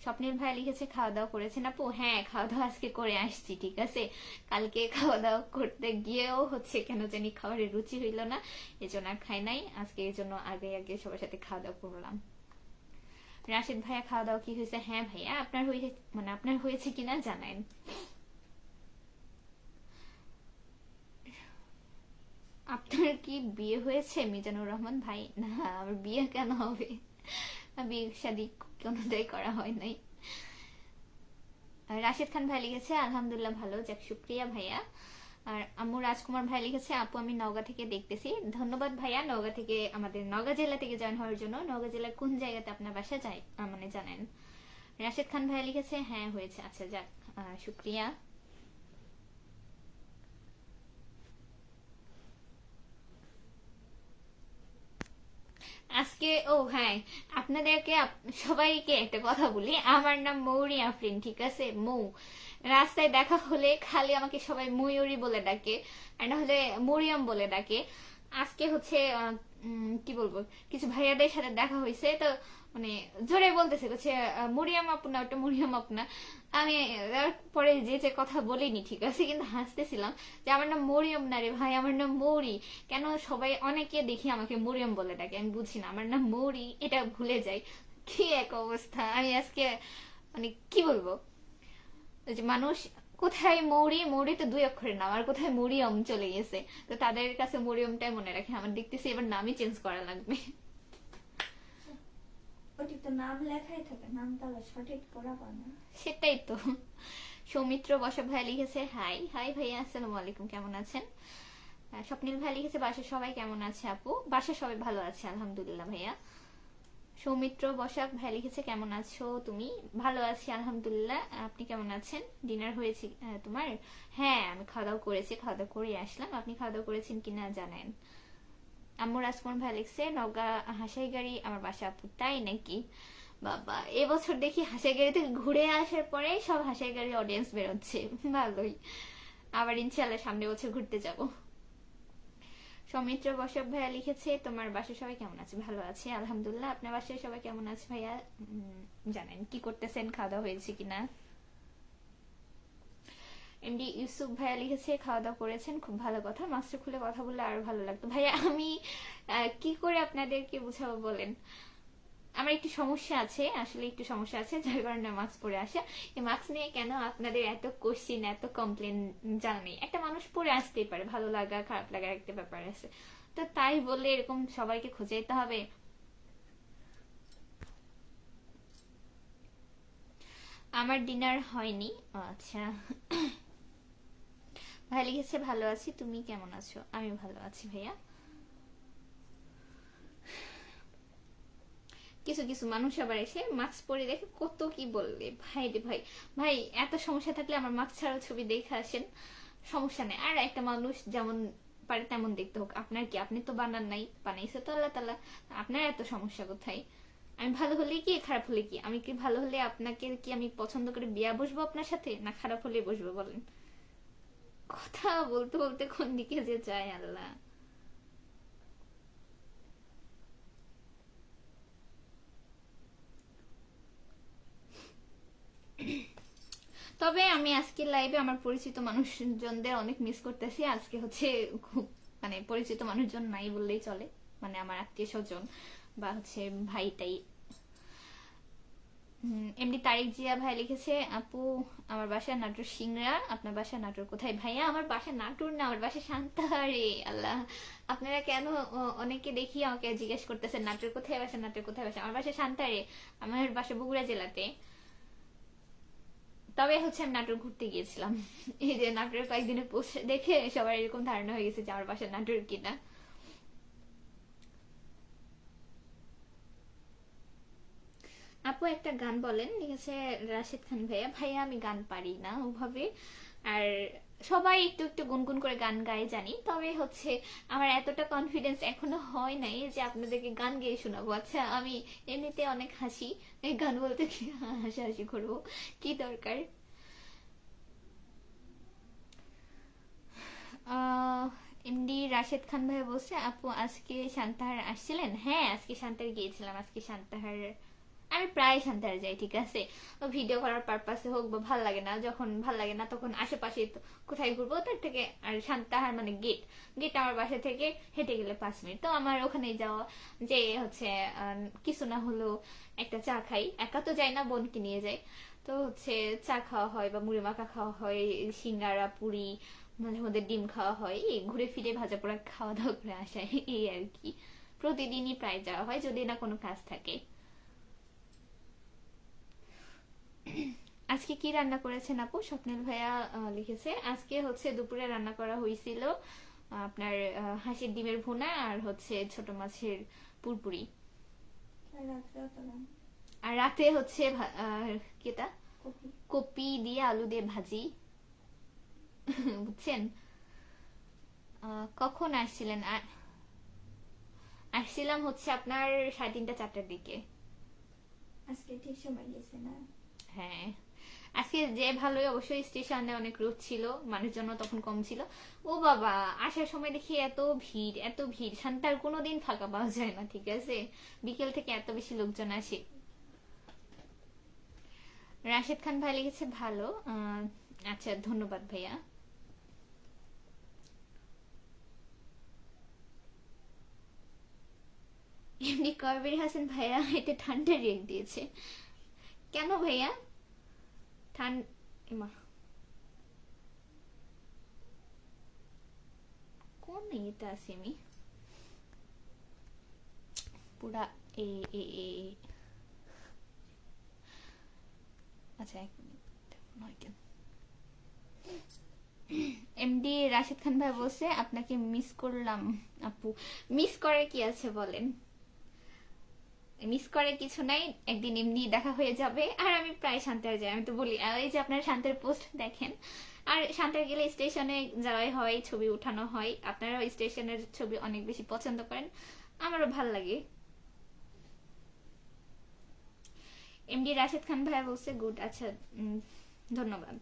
স্বপ্নিল ভাই লিখেছে খাওয়া দাওয়া করেছেন আপু, হ্যাঁ খাওয়া দাওয়া আজকে করে আসছি, ঠিক আছে। কালকে খাওয়া দাওয়া করতে গিয়েও হচ্ছে কেন জানি খাবারের রুচি হইল না, এজন্য আর খাই নাই, আজকে এই জন্য আগে আগে সবার সাথে খাওয়া দাওয়া করলাম। রাশিদ ভাইয়া খাওয়া দাওয়া কি হয়েছে, হ্যাঁ ভাইয়া আপনার হয়েছে, মানে আপনার হয়েছে কিনা জানান। আপনার কি বিয়ে হয়েছে মিজানুর রহমান ভাই, না আমার বিয়ে কেন হবে, বিয়ে শাদী কোনোটাই করা হয় নাই। রাশিদ খান ভাই লিখেছে আলহামদুলিল্লাহ ভালো, যাক শুক্রিয়া ভাইয়া। আর আম্মু রাজকুমার ভাই লিখেছে আপু আমি নওগাঁ থেকে দেখতেছি। ধন্যবাদ ভাইয়া, নওগাঁ থেকে, আমাদের নওগাঁ জেলা থেকে জয়েন হওয়ার জন্য। নওগাঁ জেলার কোন জায়গাতে আপনার বাসা যায় মানে জানেন। রাশিদ খান ভাই লিখেছে হ্যাঁ হয়েছে, আচ্ছা যাক শুক্রিয়া। আজকে ও হ্যাঁ, আপনাদেরকে সবাইকে একটা কথা বলি, আমার নাম মৌরি আফরিন, ঠিক আছে। মৌ, রাস্তায় দেখা হলে খালি আমাকে সবাই ময়ূরী বলে ডাকে, আর না হলে মরিয়ম বলে ডাকে। আজকে হচ্ছে কি বলবো, কিছু ভাইয়াদের সাথে দেখা হয়েছে, তো মানে জোরে বলতেছে, বলছে মরিয়ম আপু না, ওটা মরিয়ম আপু না। আমি পরে যে যে কথা বলিনি, ঠিক আছে, কিন্তু হাসতেছিলাম যে আমার নাম মরিয়ম না রে ভাই, আমার নাম মৌরি। কেন সবাই অনেকে দেখি আমাকে মরিয়ম বলে ডাকে, আমি বুঝি না, আমার নাম মৌরি, এটা ভুলে যাই। কি এক অবস্থা! আমি আজকে মানে কি বলবো, ওই যে মানুষ কোথায় মৌরি, মৌরি তো 2 অক্ষরের নাম, আর কোথায় মরিয়ম চলে গেছে। তো তাদের কাছে মরিয়মটাই মনে রাখে, আমার দেখতেছি এবার নামই চেঞ্জ করা লাগবে। ওটি তো নাম লেখাই থাকে, নাম তাহলে সঠিক করা পায় না। সেটাই তো। সৌমিত্র বসাক ভাই লিখেছে হাই হাই ভাইয়া, আসসালামু আলাইকুম, কেমন আছেন? স্বপ্নিল ভাই লিখেছে বাসার সবাই কেমন আছে আপু? বাসার সবাই ভালো আছে আলহামদুলিল্লাহ ভাইয়া। সৌমিত্র বসাক ভাই লিখেছে কেমন আছো তুমি? ভালো আছি আলহামদুলিল্লাহ, আপনি কেমন আছেন? ডিনার হয়েছে তোমার? হ্যাঁ, আমি খাওয়া দাওয়া করেছি, খাওয়া দাওয়া করে আসলাম। আপনি খাওয়া দাওয়া করেছেন কিনা জানেন? আম্মু রাজকুমার ভাই লিখছে নওগাঁ হাসাই গাড়ি আমার বাসা আপু, তাই নাকি? বাবা, এবছর দেখি হাসাই গাড়ি থেকে ঘুরে আসার পরে সব হাসাই গাড়ি অডিয়েন্স বেরোচ্ছে, ভালোই। আবার ইনশাল্লাহ সামনে বছর ঘুরতে যাব। সৌমিত্র বসাক ভাইয়া লিখেছে তোমার বাসায় সবাই কেমন আছে? ভালো আছে আলহামদুলিল্লাহ, আপনার বাসায় সবাই কেমন আছে ভাইয়া? জানেন কি করতেছেন, খাওয়া দাওয়া হয়েছে কিনা? এমডি ইউসুফ ভাইয়া লিখেছে খাওয়া দাওয়া করেছেন, খুব ভালো কথা, মাস্টার খুলে কথা বললে আরো ভালো লাগতো। ভাইয়া আমি কি করে আপনাদেরকে বুঝাবো বলেন, আমার একটু সমস্যা আছে, আসলে একটু সমস্যা আছে, যার কারণে মাস্ক পরে আসা। এই মাস্ক নিয়ে কেন আপনাদের এত কোশ্চিন, এত কমপ্লেন জানা নেই। একটা মানুষ পরে আসতেই পারে, ভালো লাগা খারাপ লাগার একটা ব্যাপার আছে, তো তাই বলে এরকম সবাইকে খুঁজে যেতে হবে? আমার ডিনার হয়নি। আচ্ছা। ভাই লিখেছে ভালো আছি, তুমি কেমন আছো? আমি ভালো আছি ভাইয়া। কিছু কিছু মানুষ আবার এসে মাস্ক পরে দেখে কত কি বললে, ভাই রে ভাই। ভাই, এত সমস্যা থাকলে আমার মাস্ক ছাড়া ছবি দেখে আসেন, সমস্যা নেই। আর একটা মানুষ যেমন পারে তেমন দেখতে হোক, আপনার কি? আপনি তো বানান নাই, বানাইছে তো আল্লাহ তাআলা, আপনার এত সমস্যা কোথায়? আমি ভালো হলে কি, খারাপ হলে কি? আমি কি ভালো হলে আপনাকে কি আমি পছন্দ করে বিয়া বসবো আপনার সাথে, না খারাপ হলে বসবো বলেন? কথা বলতে বলতে কোন দিকে যে যায় আল্লাহ। তবে আমি আজকে লাইভে আমার পরিচিত মানুষজনদের অনেক মিস করতেছি। আজকে হচ্ছে খুব মানে পরিচিত মানুষজন নাই বললেই চলে, মানে আমার আত্মীয় স্বজন বা হচ্ছে ভাইটাই। এমনি তারিক জিয়া ভাই লিখেছে আপু আমার বাসা নাটোর সিংড়া, আপনার বাসা নাটোর কোথায়? ভাইয়া আমার বাসা নাটোর না, আমার বাসা সান্তাহারে। আল্লাহ, আপনারা কেন অনেকে দেখি আমাকে জিজ্ঞেস করতেছেন নাটোর কোথায় বাসা, নাটোর কোথায় বাসা? আমার বাসা সান্তাহারে, আমার বাসা বগুড়া জেলাতে। তবে হচ্ছে আমি নাটোর ঘুরতে গিয়েছিলাম। এই যে নাটোরের কয়েকদিনের পোস্ট দেখে সবার এরকম ধারণা হয়ে গেছে যে আমার বাসা নাটোর কিনা। আপু একটা গান বলেন, লিখেছে রাশেদ খান ভাইয়া। ভাইয়া আমি গান পারি না ওভাবে, আর সবাই একটু একটু গুনগুন করে গান গায়ে জানি, তবে হচ্ছে আমার এতটা কনফিডেন্স এখনো হয় নাই যে আপনাদেরকে গান গেয়ে শোনাবো। আচ্ছা, আমি এমনিতে অনেক হাসি, এই গান বলতে কি হাসাহাসি করবো, কি দরকার? এমডি রাশেদ খান ভাই বলছে আপু আজকে সান্তাহার আসছিলেন? হ্যাঁ, আজকে সান্তাহার গিয়েছিলাম। আজকে সান্তাহার আমি প্রায় সান্তাহার যাই, ঠিক আছে, ভিডিও করার পারপাসে হোক বা ভাল লাগে না, যখন ভাল লাগে না তখন আশেপাশে কোথায় ঘুরবো তার থেকে। আর সান্তাহার মানে গেট, গেট আমার বাসা থেকে হেঁটে গেলে 5 মিনিট, তো আমার ওখানে যাওয়া যে হচ্ছে কিছু না হলেও একটা চা খাই, একা তো যাই না, বোনকে নিয়ে যাই। তো হচ্ছে চা খাওয়া হয় বা মুড়ি মাখা খাওয়া হয়, সিঙ্গারা পুরি, মাঝে মধ্যে ডিম খাওয়া হয়, এই ঘুরে ফিরে ভাজা পোড়া খাওয়া দাওয়া করে আসায়, এই আর কি। প্রতিদিনই প্রায় যাওয়া হয় যদি না কোনো কাজ থাকে। আজকে কি রান্না করেছেন আপু? স্বপ্নিল ভাইয়া লিখেছে আজকে হচ্ছে দুপুরে রান্না করা হয়েছিল আপনার হাঁসের ডিমের ভুনা আর হচ্ছে ছোট মাছের পুরপুরি। আর রাতে হচ্ছে কেটা কপি দিয়ে আলু দিয়ে ভাজি। বুঝছেন? কখন আসছিলেন? আসছিলাম হচ্ছে আপনার 3:30 4টার দিকে। আজকে ঠিক সময় গেছে না? হ্যাঁ, আজকে যে ভালোই, অবশ্যই স্টেশনে অনেক রোদ ছিল, মানুষজন তখন কম ছিল। ও বাবা, আসার সময় দেখি এত ভিড়, এত ভিড়, শান্তার কোনোদিন ফাঁকা পাওয়া যায় না, ঠিক আছে? বিকেল থেকে এত বেশি লোকজন আসে। রাশেদ খান ভাই লিখেছে ভালো। আচ্ছা, ধন্যবাদ ভাইয়া। এমনি কবির হাসান ভাইয়া এটা ঠান্ডা রিয়েক্ট দিয়েছে কেন ভাইয়া? ঠান্ডা কোন ইয়েতে আছি আমি? পুরা এ এ এ আচ্ছা, এক মিনিট নয় কেন। এমডি রাশিদ খান ভাই বলছে আপনাকে মিস করলাম আপু। মিস করে কি আছে বলেন? মিস করে কিছু নাই, একদিন এমনি দেখা হয়ে যাবে। আর আমি প্রায় শান্তার যাই, আমি তো বলি, এই যে আপনারা শান্তার পোস্ট দেখেন, আর শান্তার গেলে স্টেশনে যাওয়াই হয়, ছবি উঠানো হয়। আপনারা ওই স্টেশনের ছবি অনেক বেশি পছন্দ করেন, আমারও ভাল লাগে। এমডি রাশিদ খান ভাই বলছে গুড। আচ্ছা, ধন্যবাদ।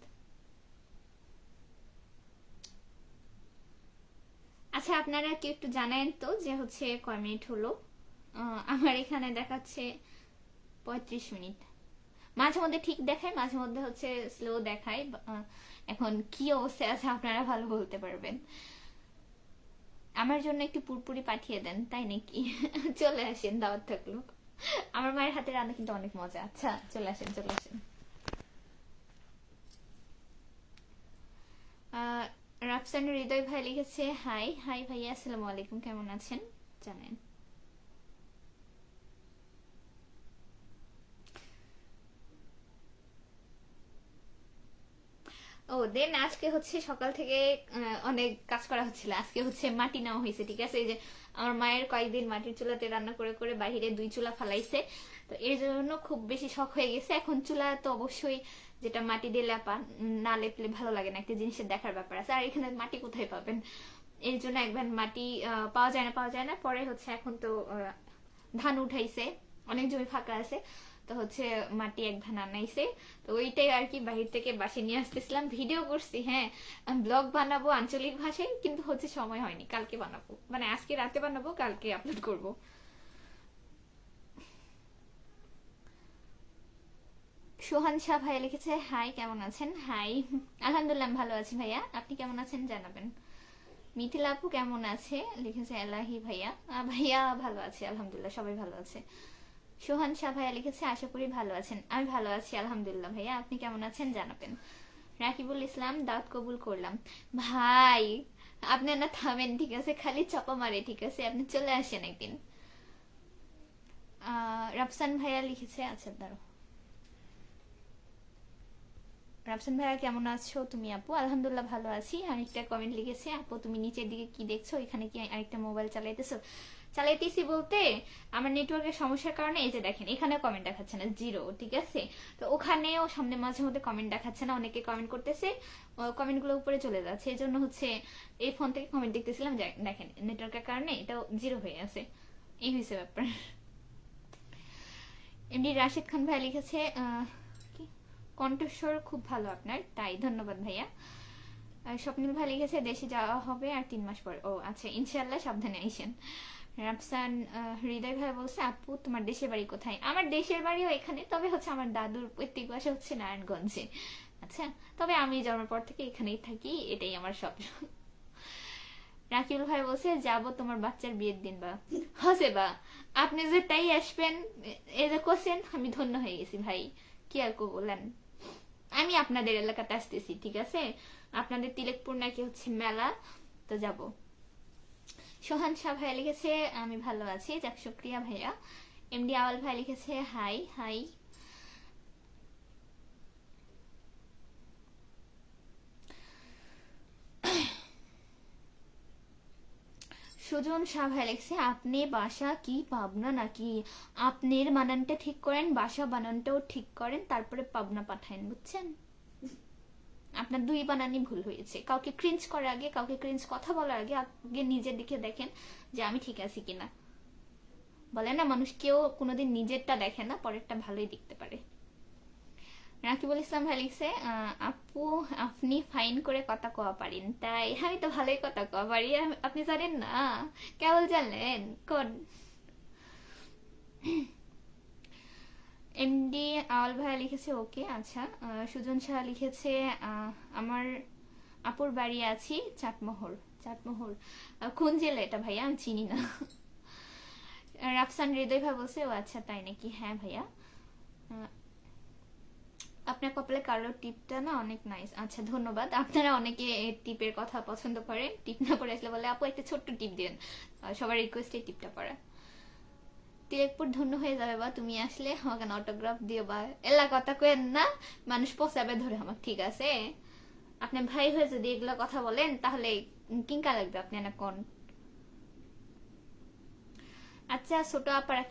আচ্ছা, আপনারা কি একটু জানায়েন তো যে হচ্ছে কয় মিনিট হলো? আমার এখানে দেখাচ্ছে 35 মিনিট। মাঝে মধ্যে ঠিক দেখায়, মাঝে মধ্যে হচ্ছে স্লো দেখায়। এখন কি অবস্থায় আছে আপনারা ভালো বলতে পারবেন। আমার জন্য একটু পুরপুরি পাঠিয়ে দেন, তাই নাকি? চলে আসেন, দাওয়াত থাকলো। আমার মায়ের হাতে রান্না কিন্তু অনেক মজা। আচ্ছা, চলে আসেন, চলে আসেন। রাফসান হৃদয় ভাই লিখেছে হাই হাই ভাইয়া, আসসালামু আলাইকুম, কেমন আছেন জানেন? ও দেন, আজকে হচ্ছে সকাল থেকে অনেক কাজ করা হচ্ছিল। আজকে হচ্ছে মাটি নেওয়া হয়েছে, ঠিক আছে? এই যে আমার মায়ের কয়েকদিন মাটির চুলাতে রান্না করে করে বাহিরে 2 চুলা ফালাইছে, তো এর জন্য খুব বেশি শখ হয়ে গেছে। এখন চুলা তো অবশ্যই যেটা মাটি দিয়ে লেপা, না লেপলে ভালো লাগে না, একটা জিনিসের দেখার ব্যাপার আছে। আর এখানে মাটি কোথায় পাবেন? এর জন্য একবার মাটি পাওয়া যায় না, পাওয়া যায় না। পরে হচ্ছে এখন তো ধান উঠাইছে, অনেক জমি ফাঁকা আছে, তো হচ্ছে মাটি এক ধান আনাইছে, তো ওইটাই আর কি বাহির থেকে বাসে নিয়ে আসতেছিলাম। ভিডিও করছি, হ্যাঁ, ব্লগ বানাবো আঞ্চলিক ভাষায়, কিন্তু হচ্ছে সময় হয়নি। কালকে বানাবো, মানে আজকে রাতে বানাবো, কালকে আপলোড করব। সোহান শাহ ভাইয়া লিখেছে হাই, কেমন আছেন? হাই, আলহামদুলিল্লাহ ভালো আছি ভাইয়া, আপনি কেমন আছেন জানাবেন। মিথিলা আপু কেমন আছে লিখেছে এলাহি ভাইয়া। ভাইয়া ভালো আছে আলহামদুলিল্লাহ, সবাই ভালো আছে। সোহান শাহ ভাইয়া লিখেছে আশা করি ভালো আছেন। আমি ভালো আছি আলহামদুলিল্লাহ ভাইয়া, আপনি কেমন আছেন জানাবেন। রাকিবুল ইসলাম দাওয়াত কবুল করলাম। ভাই আপনি না থামেন, ঠিক আছে? খালি চাপা মারে, ঠিক আছে? আপনি চলে আসেন একদিন। রাফসান ভাইয়া লিখেছে, আচ্ছা দাঁড়ো। রাফসান ভাইয়া কেমন আছো তুমি আপু? আলহামদুলিল্লাহ ভালো আছি। আরেকটা কমেন্ট লিখেছে, আপু তুমি নিচের দিকে কি দেখছো? এখানে কি আরেকটা মোবাইল চালাইতেছো? চালাইতেছি বলতে আমার নেটওয়ার্কের সমস্যার কারণে এই যে দেখেন এখানে কমেন্ট দেখাচ্ছে না, জিরো, ঠিক আছে? তো ওখানেও সামনে মাঝে মধ্যে কমেন্ট দেখাচ্ছে না, অনেকে কমেন্ট করতেছে, কমেন্টগুলো উপরে চলে যাচ্ছে। এই জন্য হচ্ছে এই ফোন থেকে কমেন্ট দেখতেছিলাম, দেখেন নেটওয়ার্কের কারণে এটাও জিরো হয়ে আছে। এই হয়েছে ব্যাপার। এমনি রাশিদ খান ভাই লিখেছে কি কণ্ঠস্বর খুব ভালো আপনার, তাই ধন্যবাদ ভাইয়া। স্বপ্নিল ভাই লিখেছে দেশে যাওয়া হবে আর 3 মাস পর। ও আচ্ছা, ইনশাল্লাহ সাবধানে আইসেন। রাফসান হৃদয় ভাই বলছে আপু তোমার দেশের বাড়ি কোথায়? আমার দেশের বাড়িও এখানে, তবে হচ্ছে আমার দাদুর পৈতৃক বাসা হচ্ছে নারায়ণগঞ্জে। আচ্ছা, তবে আমি জন্মের পর থেকে এখানেই থাকি, এটাই আমার স্বপ্ন। রাকিবুল ভাই বলছে যাবো তোমার বাচ্চার বিয়ের দিন বা হসে বা আপনি যে তাই আসবেন, এই যে কোশ্চেন, আমি ধন্য হয়ে গেছি ভাই, কি আর বললেন। আমি আপনাদের এলাকাতে আসতেছি, ঠিক আছে? আপনাদের তিলেকপুর নাকি হচ্ছে মেলা, তো যাব। সোহান শাহ ভাইয়া লিখেছে আমি ভালো আছি, যাক শুক্রিয়া ভাইয়া। এমডি আওয়াল ভাই লিখেছে হাই হাই। সুজন শাহ ভাই লিখছে আপনি বাসা কি পাবনা নাকি? আপনার বানানটা ঠিক করেন, বাসা বানানটাও ঠিক করেন, তারপরে পাবনা পাঠায়েন, বুঝছেন? আপনার 2 বানানই ভুল হয়েছে। কাউকে ক্রিঞ্জ করার আগে, কাউকে ক্রিঞ্জ কথা বলার আগে আগে নিজের দিকে দেখেন যে আমি ঠিক আছি কিনা। বলে না মানুষ কেউ কোনোদিন নিজেরটা দেখে না, পরেরটা ভালোই দেখতে পারে। রাকিবুল ইসলাম ভাই লিখছে আপু আপনি ফাইন করে কথা কওয়া পারেন, তাই আমি তো ভালোই কথা কওয়া পারি, আপনি জানেন না, কেবল জানলেন কোন। এমডি আওয়াল ভাইয়া লিখেছে ওকে, আচ্ছা। সুজন শাহ লিখেছে আমার আপুর বাড়ি আছি চাটমোহর। চাটমোহর কোন জেলা এটা ভাইয়া, আমি চিনি না। রাফসান হৃদয় ভাই বলছে ও আচ্ছা তাই নাকি, হ্যাঁ ভাইয়া। আপনার কপালে কালো টিপটা না অনেক নাইস, আচ্ছা ধন্যবাদ। আপনারা অনেকে টিপের কথা পছন্দ করেন, টিপ না করে আসলে বলে আপু একটা ছোট্ট টিপ দেন, সবার রিকোয়েস্ট এই টিপটা পড়া। তিলেকপুর ধন্য হয়ে যাবে বা তুমি আসলে আমাকে অটোগ্রাফ দিও বা এলা কথা কেন না, মানুষ পচাবে ধরে আমার, ঠিক আছে? আপনি ভাই হয়ে যদি এগুলো কথা বলেন তাহলে কিংকা লাগবে আপনি না কোন। আচ্ছা ছোট আপারা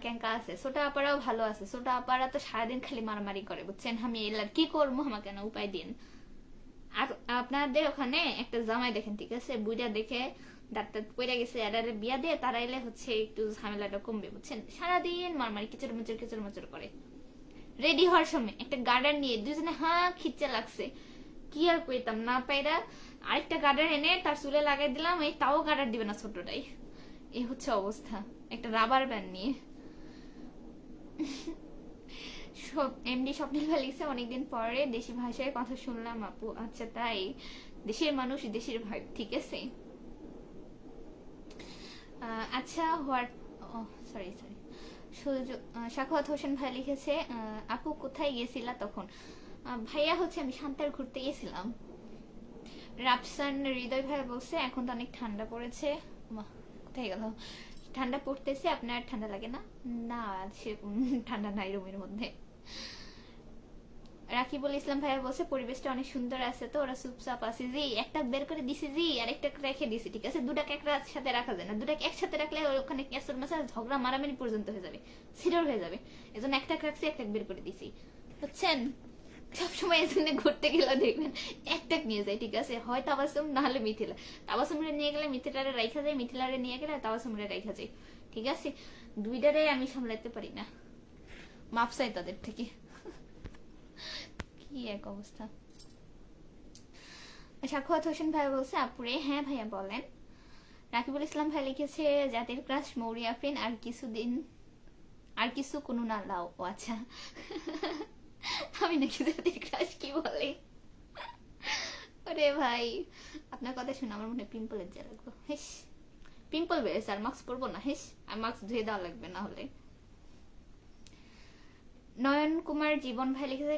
কেঙ্কা আছে? ছোট আপারাও ভালো আছে, ছোট আপারা তো সারাদিন খালি মারামারি করে বুঝছেন, আমি এলার কি করবো, আমাকে না উপায় দিন। আর আপনাদের ওখানে একটা জামাই দেখেন, ঠিক আছে, বুইড়া দেখে ডাক্তার পড়ে গেছে, এরারে বিয়া দিয়ে তারা এলে হচ্ছে একটু ঝামেলাটা কমবে বুঝছেন, সারাদিন মারামারি কিচর মুচর করে। রেডি হওয়ার সময় একটা গার্ডার নিয়ে দুজনে খিচ্ছে লাগছে, কি আর কইতাম না পাইরা আরেকটা গার্ডার এনে তার চুলে লাগাই দিলাম, এই তাও গার্ডার দিবে না ছোটটাই, এই হচ্ছে অবস্থা একটা রাবার ব্যান্ড নিয়ে। এমডি স্বপ্নিল ভাই লিখছে অনেকদিন পরে দেশি ভাষায় কথা শুনলাম আপু, আচ্ছা তাই, দেশের মানুষ দেশের ভাই, ঠিক আছে। আচ্ছা what, sorry sorry, Sakhawat Hossain ভাই লিখেছে আপু কোথায় গেছিলা তখন? ভাইয়া হচ্ছে আমি শান্তার ঘুরতে গেছিলাম। রাফসান হৃদয় ভাই বলছে এখন তো অনেক ঠান্ডা পড়েছে, কোথায় গেল, ঠান্ডা পড়তেছে আপনার ঠান্ডা লাগে না? না সেরকম ঠান্ডা নাই রুমের মধ্যে। রাকিবুল ইসলাম ভাইয়া বলছে পরিবেশটা অনেক সুন্দর আছে, তো ওরা চুপচাপ আছে জি, একটা বের করে দিছি জি, আর একটা রেখে দিছি, ঠিক আছে, দুটাকে একসাথে রাখা যায় না, দুটাকে একসাথে রাখলে ওখানে ক্যাসর মাসার ঝগড়া মারামারি পর্যন্ত হয়ে যাবে, সিরিয়াল হয়ে যাবে, এজন্য একটা রাখছি একটা বের করে দিছি বুঝছেন। সবসময় এজন্য ঘুরতে গেলে দেখবেন একটা নিয়ে যায়, ঠিক আছে, হয় তাবাসুম না হলে মিথিলা, তাবাসুমরে নিয়ে গেলে মিথিলারে রাইখা যায়, মিথিলারে নিয়ে গেলে তাবাসুমরে রাইখা যায়, ঠিক আছে, দুইটারে আমি সামলাতে পারি না, মাপ চাই তাদের থেকে। কি এক অবস্থা। সাখাওয়াত হোসেন ভাই বলছে আপুরে, হ্যাঁ ভাইয়া বলেন। রাকিবুল ইসলাম ভাই লিখেছে জাতির ক্রাশ মৌরি আফরিন আর কিছুদিন আর কিছু কোনো না লাও, ও আচ্ছা। আমি নাকি জাতির ক্রাশ কি বলে, ওরে ভাই আপনার কথা শুনে আমার মনে পিম্পলের যা লাগলো, হেস পিম্পল বেড়েছে আর মাস্ক পরবো না, হেস আর মাস্ক ধুয়ে দেওয়া লাগবে না হলে। নয়ন কুমার জীবন ভাই লিখেছে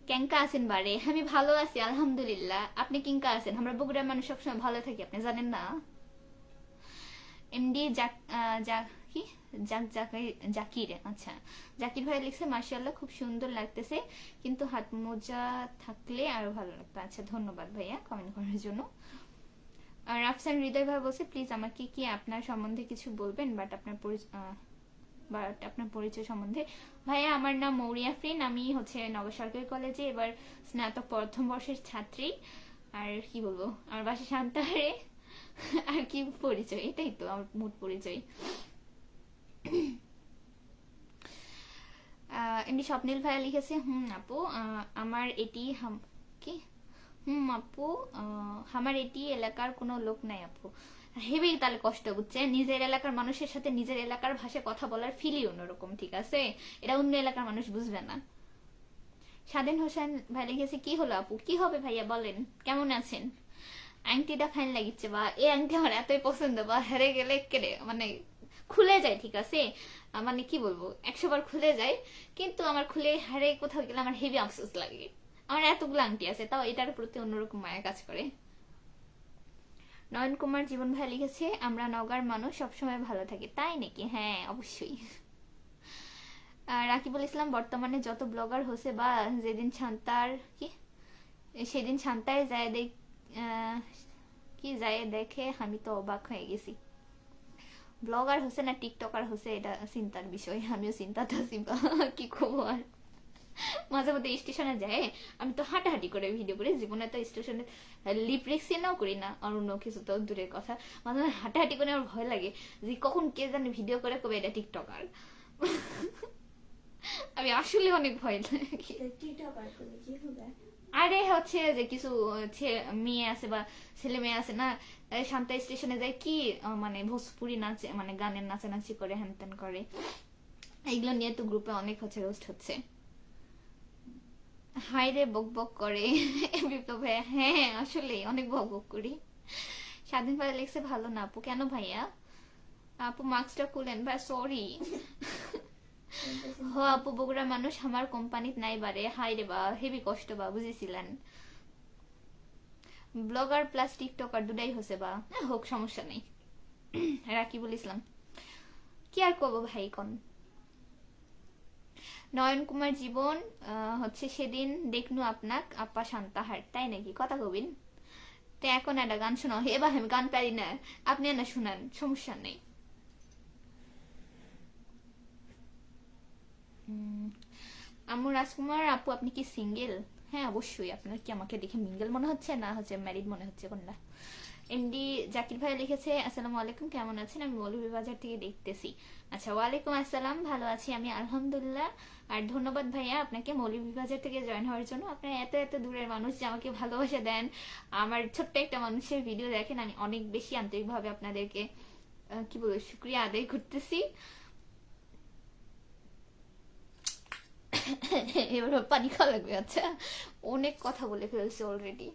কেঙ্কা আছেন বারে, আমি ভালো আছি আলহামদুলিল্লাহ, আপনি কিঙ্কা আছেন? আমরা বগুড়ার মানুষ সবসময় ভালো থাকি, আপনি জানেন না। এমডি জাকির, আচ্ছা জাকির ভাই লিখছে মাশাআল্লাহ খুব সুন্দর লাগতেছে, কিন্তু হাত মোজা থাকলে আরো ভালো লাগতো, আচ্ছা ধন্যবাদ ভাইয়া কমেন্ট করার জন্য। রাফসান হৃদয় ভাই বলছে প্লিজ আমাকে কি আপনার সম্বন্ধে কিছু বলবেন, বাট আপনার পরিচয় সম্বন্ধে। ভাইয়া আমার নাম মৌরি আফরিন, আমি হচ্ছে নগর সরকারি কলেজে এবার স্নাতক প্রথম বর্ষের ছাত্রী, আর কি বলবো আমার বাসা শান্তাহারে, আর কি পরিচয়, এটাই তো আমার মোট পরিচয়। এমনি স্বপ্নিল ভাইয়া লিখেছে আপু আমার এটি কি আপু আমার এটি এলাকার কোনো লোক নাই আপু, হেবেই তাহলে কষ্ট বুঝছে, নিজের এলাকার মানুষের সাথে নিজের এলাকার ভাষায় কথা বলার ফিলই অন্যরকম, ঠিক আছে, এটা অন্য এলাকার মানুষ বুঝবে না। স্বাধীন হোসেন ভাই লিখেছে কি হলো আপু, কি হবে ভাইয়া বলেন, কেমন আছেন? আংটিটা ফাইন লাগিচ্ছে, বা এই আংটি আমার এতই পছন্দ, বা হেরে গেলে কেড়ে মানে খুলে যায়, ঠিক আছে, মানে কি বলবো 100 বার খুলে যায়, কিন্তু আমার খুলে হারে কোথাও গেলে আমার হেভি আফসোস লাগে, আমার এতগুলো আংটি আছে তাও এটার প্রতি অন্যরকম মায়া কাজ করে। নয়ন কুমার জীবন ভাই লিখেছে আমরা নওগাঁর মানুষ সবসময় ভালো থাকি, তাই নাকি? হ্যাঁ অবশ্যই। রাকিবুল ইসলাম বর্তমানে যত ব্লগার হচ্ছে বা যেদিন শান্তার কি সেদিন শান্তায় যায় যায় দেখে আমি তো অবাক হয়ে গেছি, ব্লগার হচ্ছে না টিকটকার হচ্ছে এটা চিন্তার বিষয়, আমিও চিন্তাতে আছি কি খবর। মাঝে মধ্যে স্টেশনে যায়, আমি তো হাঁটাহাঁটি করে ভিডিও করি, জীবনে তো স্টেশনে লিপ রেক্সিনাও করি না, আর অন্য কিছু তো দূরের কথা, মাঝে মাঝে হাঁটাহাঁটি করে আমার ভয় লাগে যে কখন কে জানে ভিডিও করে কবে এটা টিকটকার। আমি আসলে অনেক ভয় লাগে। টিকটকার করলে কি হবে? আরে হচ্ছে যে কিছু মেয়ে আছে বা ছেলে মেয়ে আছে না, শান্তা স্টেশনে যায় কি মানে ভোজপুরি নাচে, মানে গানের নাচানাচি করে, হ্যান ত্যান করে, এইগুলো নিয়ে তো গ্রুপে অনেক হচ্ছে রোস্ট হচ্ছে। হাই রে বক বক করে বিপ্লব ভাইয়া, হ্যাঁ হ্যাঁ আসলে অনেক বক বক করি। স্বাধীন ভাইয়া লিখছে ভালো না আপু, কেন ভাইয়া? আপু মার্কসটা খুলেন ভাই, সরি। হ আপু বগুড়া মানুষ আমার কোম্পানিত নাই বারে, হাই রে বা হেভি কষ্ট বা বুঝেছিলেন। ব্লগার প্লাস টিকটকার দুটাই হচ্ছে বা, হোক সমস্যা নেই। রাকিবুল ইসলাম, কি আর করবো ভাই কোন। নয়ন কুমার জীবন হচ্ছে সেদিন দেখনু আপনাক আপা শান্তাহার, তাই নাকি? কথা কবিন তো এখন একটা গান শোনাও। এবার আমি গান পারি না, আপনি না শুনান, সমস্যা নেই। আমু রাজকুমার আপু আপনি কি সিঙ্গেল? হ্যাঁ অবশ্যই। আপনার কি আমাকে দেখে মিঙ্গেল মনে হচ্ছে না হচ্ছে ম্যারিড মনে হচ্ছে কোনটা? এমডি জাকির ভাই লিখেছে আসসালামু আলাইকুম, কেমন আছেন? আমি মৌলভীবাজার থেকে দেখতেছি। আচ্ছা ওয়ালাইকুম আসসালাম, ভালো আছি আমি আলহামদুলিল্লাহ। আর ধন্যবাদ ভাইয়া আপনাকে মৌলভীবাজার থেকে জয়েন হওয়ার জন্য। আপনার এত এত দূরের মানুষ যে আমাকে ভালোবাসা দেন, আমার ছোট্ট একটা মানুষের ভিডিও দেখেন, আমি অনেক বেশি আন্তরিকভাবে আপনাদেরকে কি বলবো শুক্রিয়া আদায় করতেছি। এবার পানি খাওয়া লাগবে। আচ্ছা অনেক কথা বলে ফেলছি অলরেডি।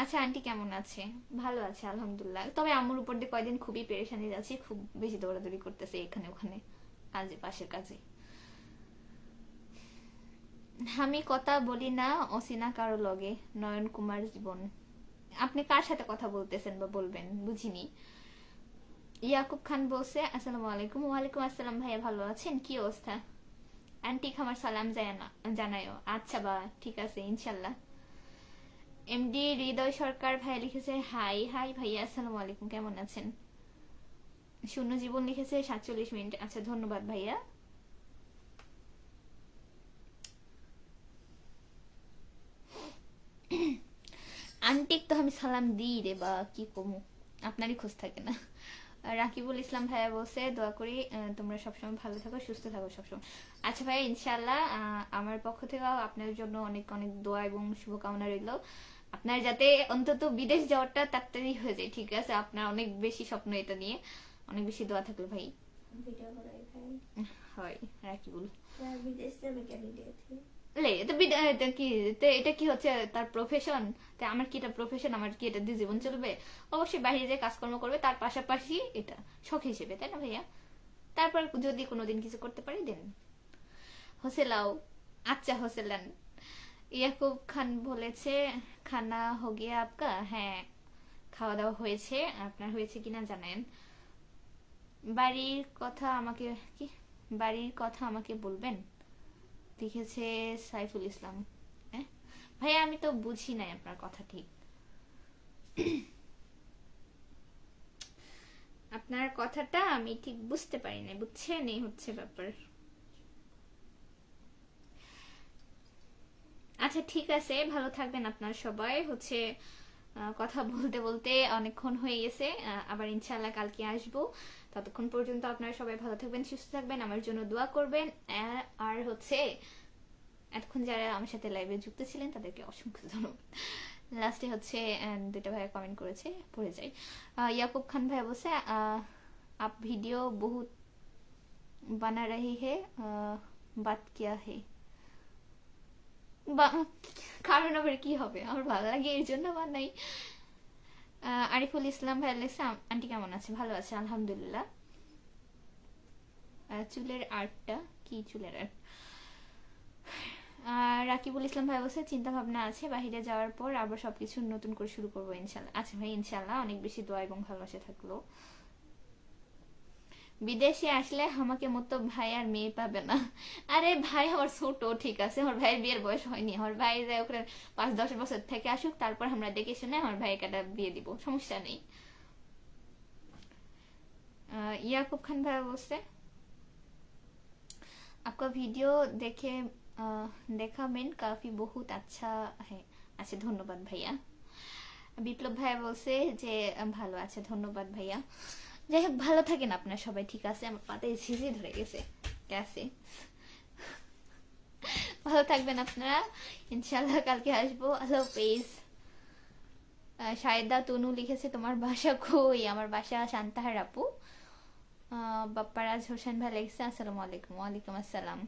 আচ্ছা আন্টি কেমন আছে? ভালো আছে আলহামদুলিল্লাহ, তবে আম্মুর উপর দিয়ে কয়দিন খুবই পেরেশানি যাচ্ছে, খুব বেশি দৌড়াদৌড়ি করতেছে এখানে ওখানে, কাজে পাশের কাজে। আমি কথা বলি না অসিনা কারো লগে, নয়ন কুমার জীবন। আপনি কার সাথে কথা বলতেছেন বা বলবেন বুঝিনি। ইয়াকুব খান বলছে আসসালামু আলাইকুম। ওয়ালাইকুম আসসালাম ভাইয়া, ভালো আছেন? কি অবস্থা? আন্টি আমার সালাম জানায়ও। আচ্ছা বা ঠিক আছে ইনশাল্লাহ। এমডি হৃদয় সরকার ভাই লিখেছে হাই হাই ভাইয়া আসসালামু আলাইকুম, কেমন আছেন? শূন্য জীবন লিখেছে 47 মিনিট। আচ্ছা ধন্যবাদ ভাইয়া। আন্টিক তো আমি সালাম দিই রে বা, কি কমু, আপনারই খোঁজ থাকে না। রাকিবুল ইসলাম ভাইয়া বলছে দোয়া করি তোমরা সবসময় ভালো থাকো সুস্থ থাকো সবসময়। আচ্ছা ভাইয়া ইনশাল্লাহ আমার পক্ষ থেকেও আপনার জন্য অনেক অনেক দোয়া এবং শুভকামনা রইল। আপনার যাতে অন্তত বিদেশ যাওয়াটা তাড়াতাড়ি হয়ে যায়, ঠিক আছে? আপনার অনেক বেশি স্বপ্ন এটা নিয়ে, অনেক বেশি দোয়া থাকলো ভাই। ভিডিও করাই ভাই। হয় রাকিবুল। বিদেশ যাবে ক্যান্ডিডেট এটা কি হচ্ছে তার প্রফেশন? তাই আমার কি এটা প্রফেশন? আমার কি এটা দিয়ে জীবন চলবে? অবশ্যই বাইরে যে কাজকর্ম করবে তার পাশাপাশি এটা শখ হিসেবে, তাই না ভাইয়া? তারপর যদি কোনোদিন কিছু করতে পারি দেন হোসেলাও। আচ্ছা হোসেলান। ইয়াকুব খান বলেছে খানা হো গিয়া আপকা? হ্যাঁ খাওয়া দাওয়া হয়েছে, আপনার হয়েছে কিনা জানেন। বাড়ির কথা আমাকে কি বাড়ির কথা আমাকে বলবেন লিখেছে সাইফুল ইসলাম। হ্যাঁ ভাইয়া আমি তো বুঝি নাই আপনার কথা ঠিক, আপনার কথাটা আমি ঠিক বুঝতে পারি না, বুঝছেন? এই হচ্ছে ব্যাপার। আচ্ছা ঠিক আছে, ভালো থাকবেন আপনার সবাই। হচ্ছে কথা বলতে বলতে অনেকক্ষণ হয়ে গেছে, আবার ইনশাল্লাহ কালকে আসবো। ততক্ষণ পর্যন্ত আপনারা সবাই ভালো থাকবেন সুস্থ থাকবেন, আমার জন্য দোয়া করবেন। আর হচ্ছে এতক্ষণ যারা আমার সাথে লাইভে যুক্ত ছিলেন তাদেরকে অসংখ্য ধন্যবাদ। লাস্টে হচ্ছে দুটো ভাইয়া কমেন্ট করেছে, পড়ে যাই। ইয়াকুব খান ভাইয়া বলছে আপ ভিডিও বহুত বানা রহি হে, বাত কিয়া হে? কারণ আবার কি হবে, আমার ভালো লাগে এর জন্য বানাই। আরিফুল ইসলাম ভাই লেখছে আন্টি কেমন আছে? ভালো আছে আলহামদুলিল্লাহ। চুলের আর্টটা কি? চুলের আর্ট? রাকিবুল ইসলাম ভাই বলছে চিন্তা ভাবনা আছে বাহিরে যাওয়ার পর আবার সবকিছু নতুন করে শুরু করবো ইনশাল্লাহ। আচ্ছা ভাই ইনশাল্লাহ, অনেক বেশি দোয়া এবং ভালোবাসা থাকলো। বিদেশে আসলে আমাকে মতো ভাই আর মেয়ে পাবে না। আরে ভাই আমার ছোট, ঠিক আছে? আমার ভাইয়ের বিয়ের বয়স হয়নি, আমার ভাই যায় ওখানে 5-10 বছর থেকে আসুক, তারপর আমরা দেখে শুনে আমার ভাইকে একটা বিয়ে দিব, সমস্যা নেই। ইয়াকুব খান ভাই বলছে आपका वीडियो देखे देखा मैंने काफी बहुत अच्छा है। আচ্ছা ধন্যবাদ ভাইয়া। বিপ্লব ভাইয়া বলছে যে ভালো আছে, ধন্যবাদ ভাইয়া। যাই হোক ভালো থাকেন আপনার সবাই, ঠিক আছে? আমার পাতে ঝিঝি ধরে গেছে, ক্যাসে। ভালো থাকবেন আপনারা, ইনশাল্লাহ কালকে আসবো। আল্লাহ হাফেজ। শায়দা তনু লিখেছে তোমার বাসা কই? আমার বাসা শান্তাহার আপু। বাপ্পারাজ হোসেন ভাই লিখছে আসসালামু আলাইকুম। ওয়ালাইকুম আসসালাম।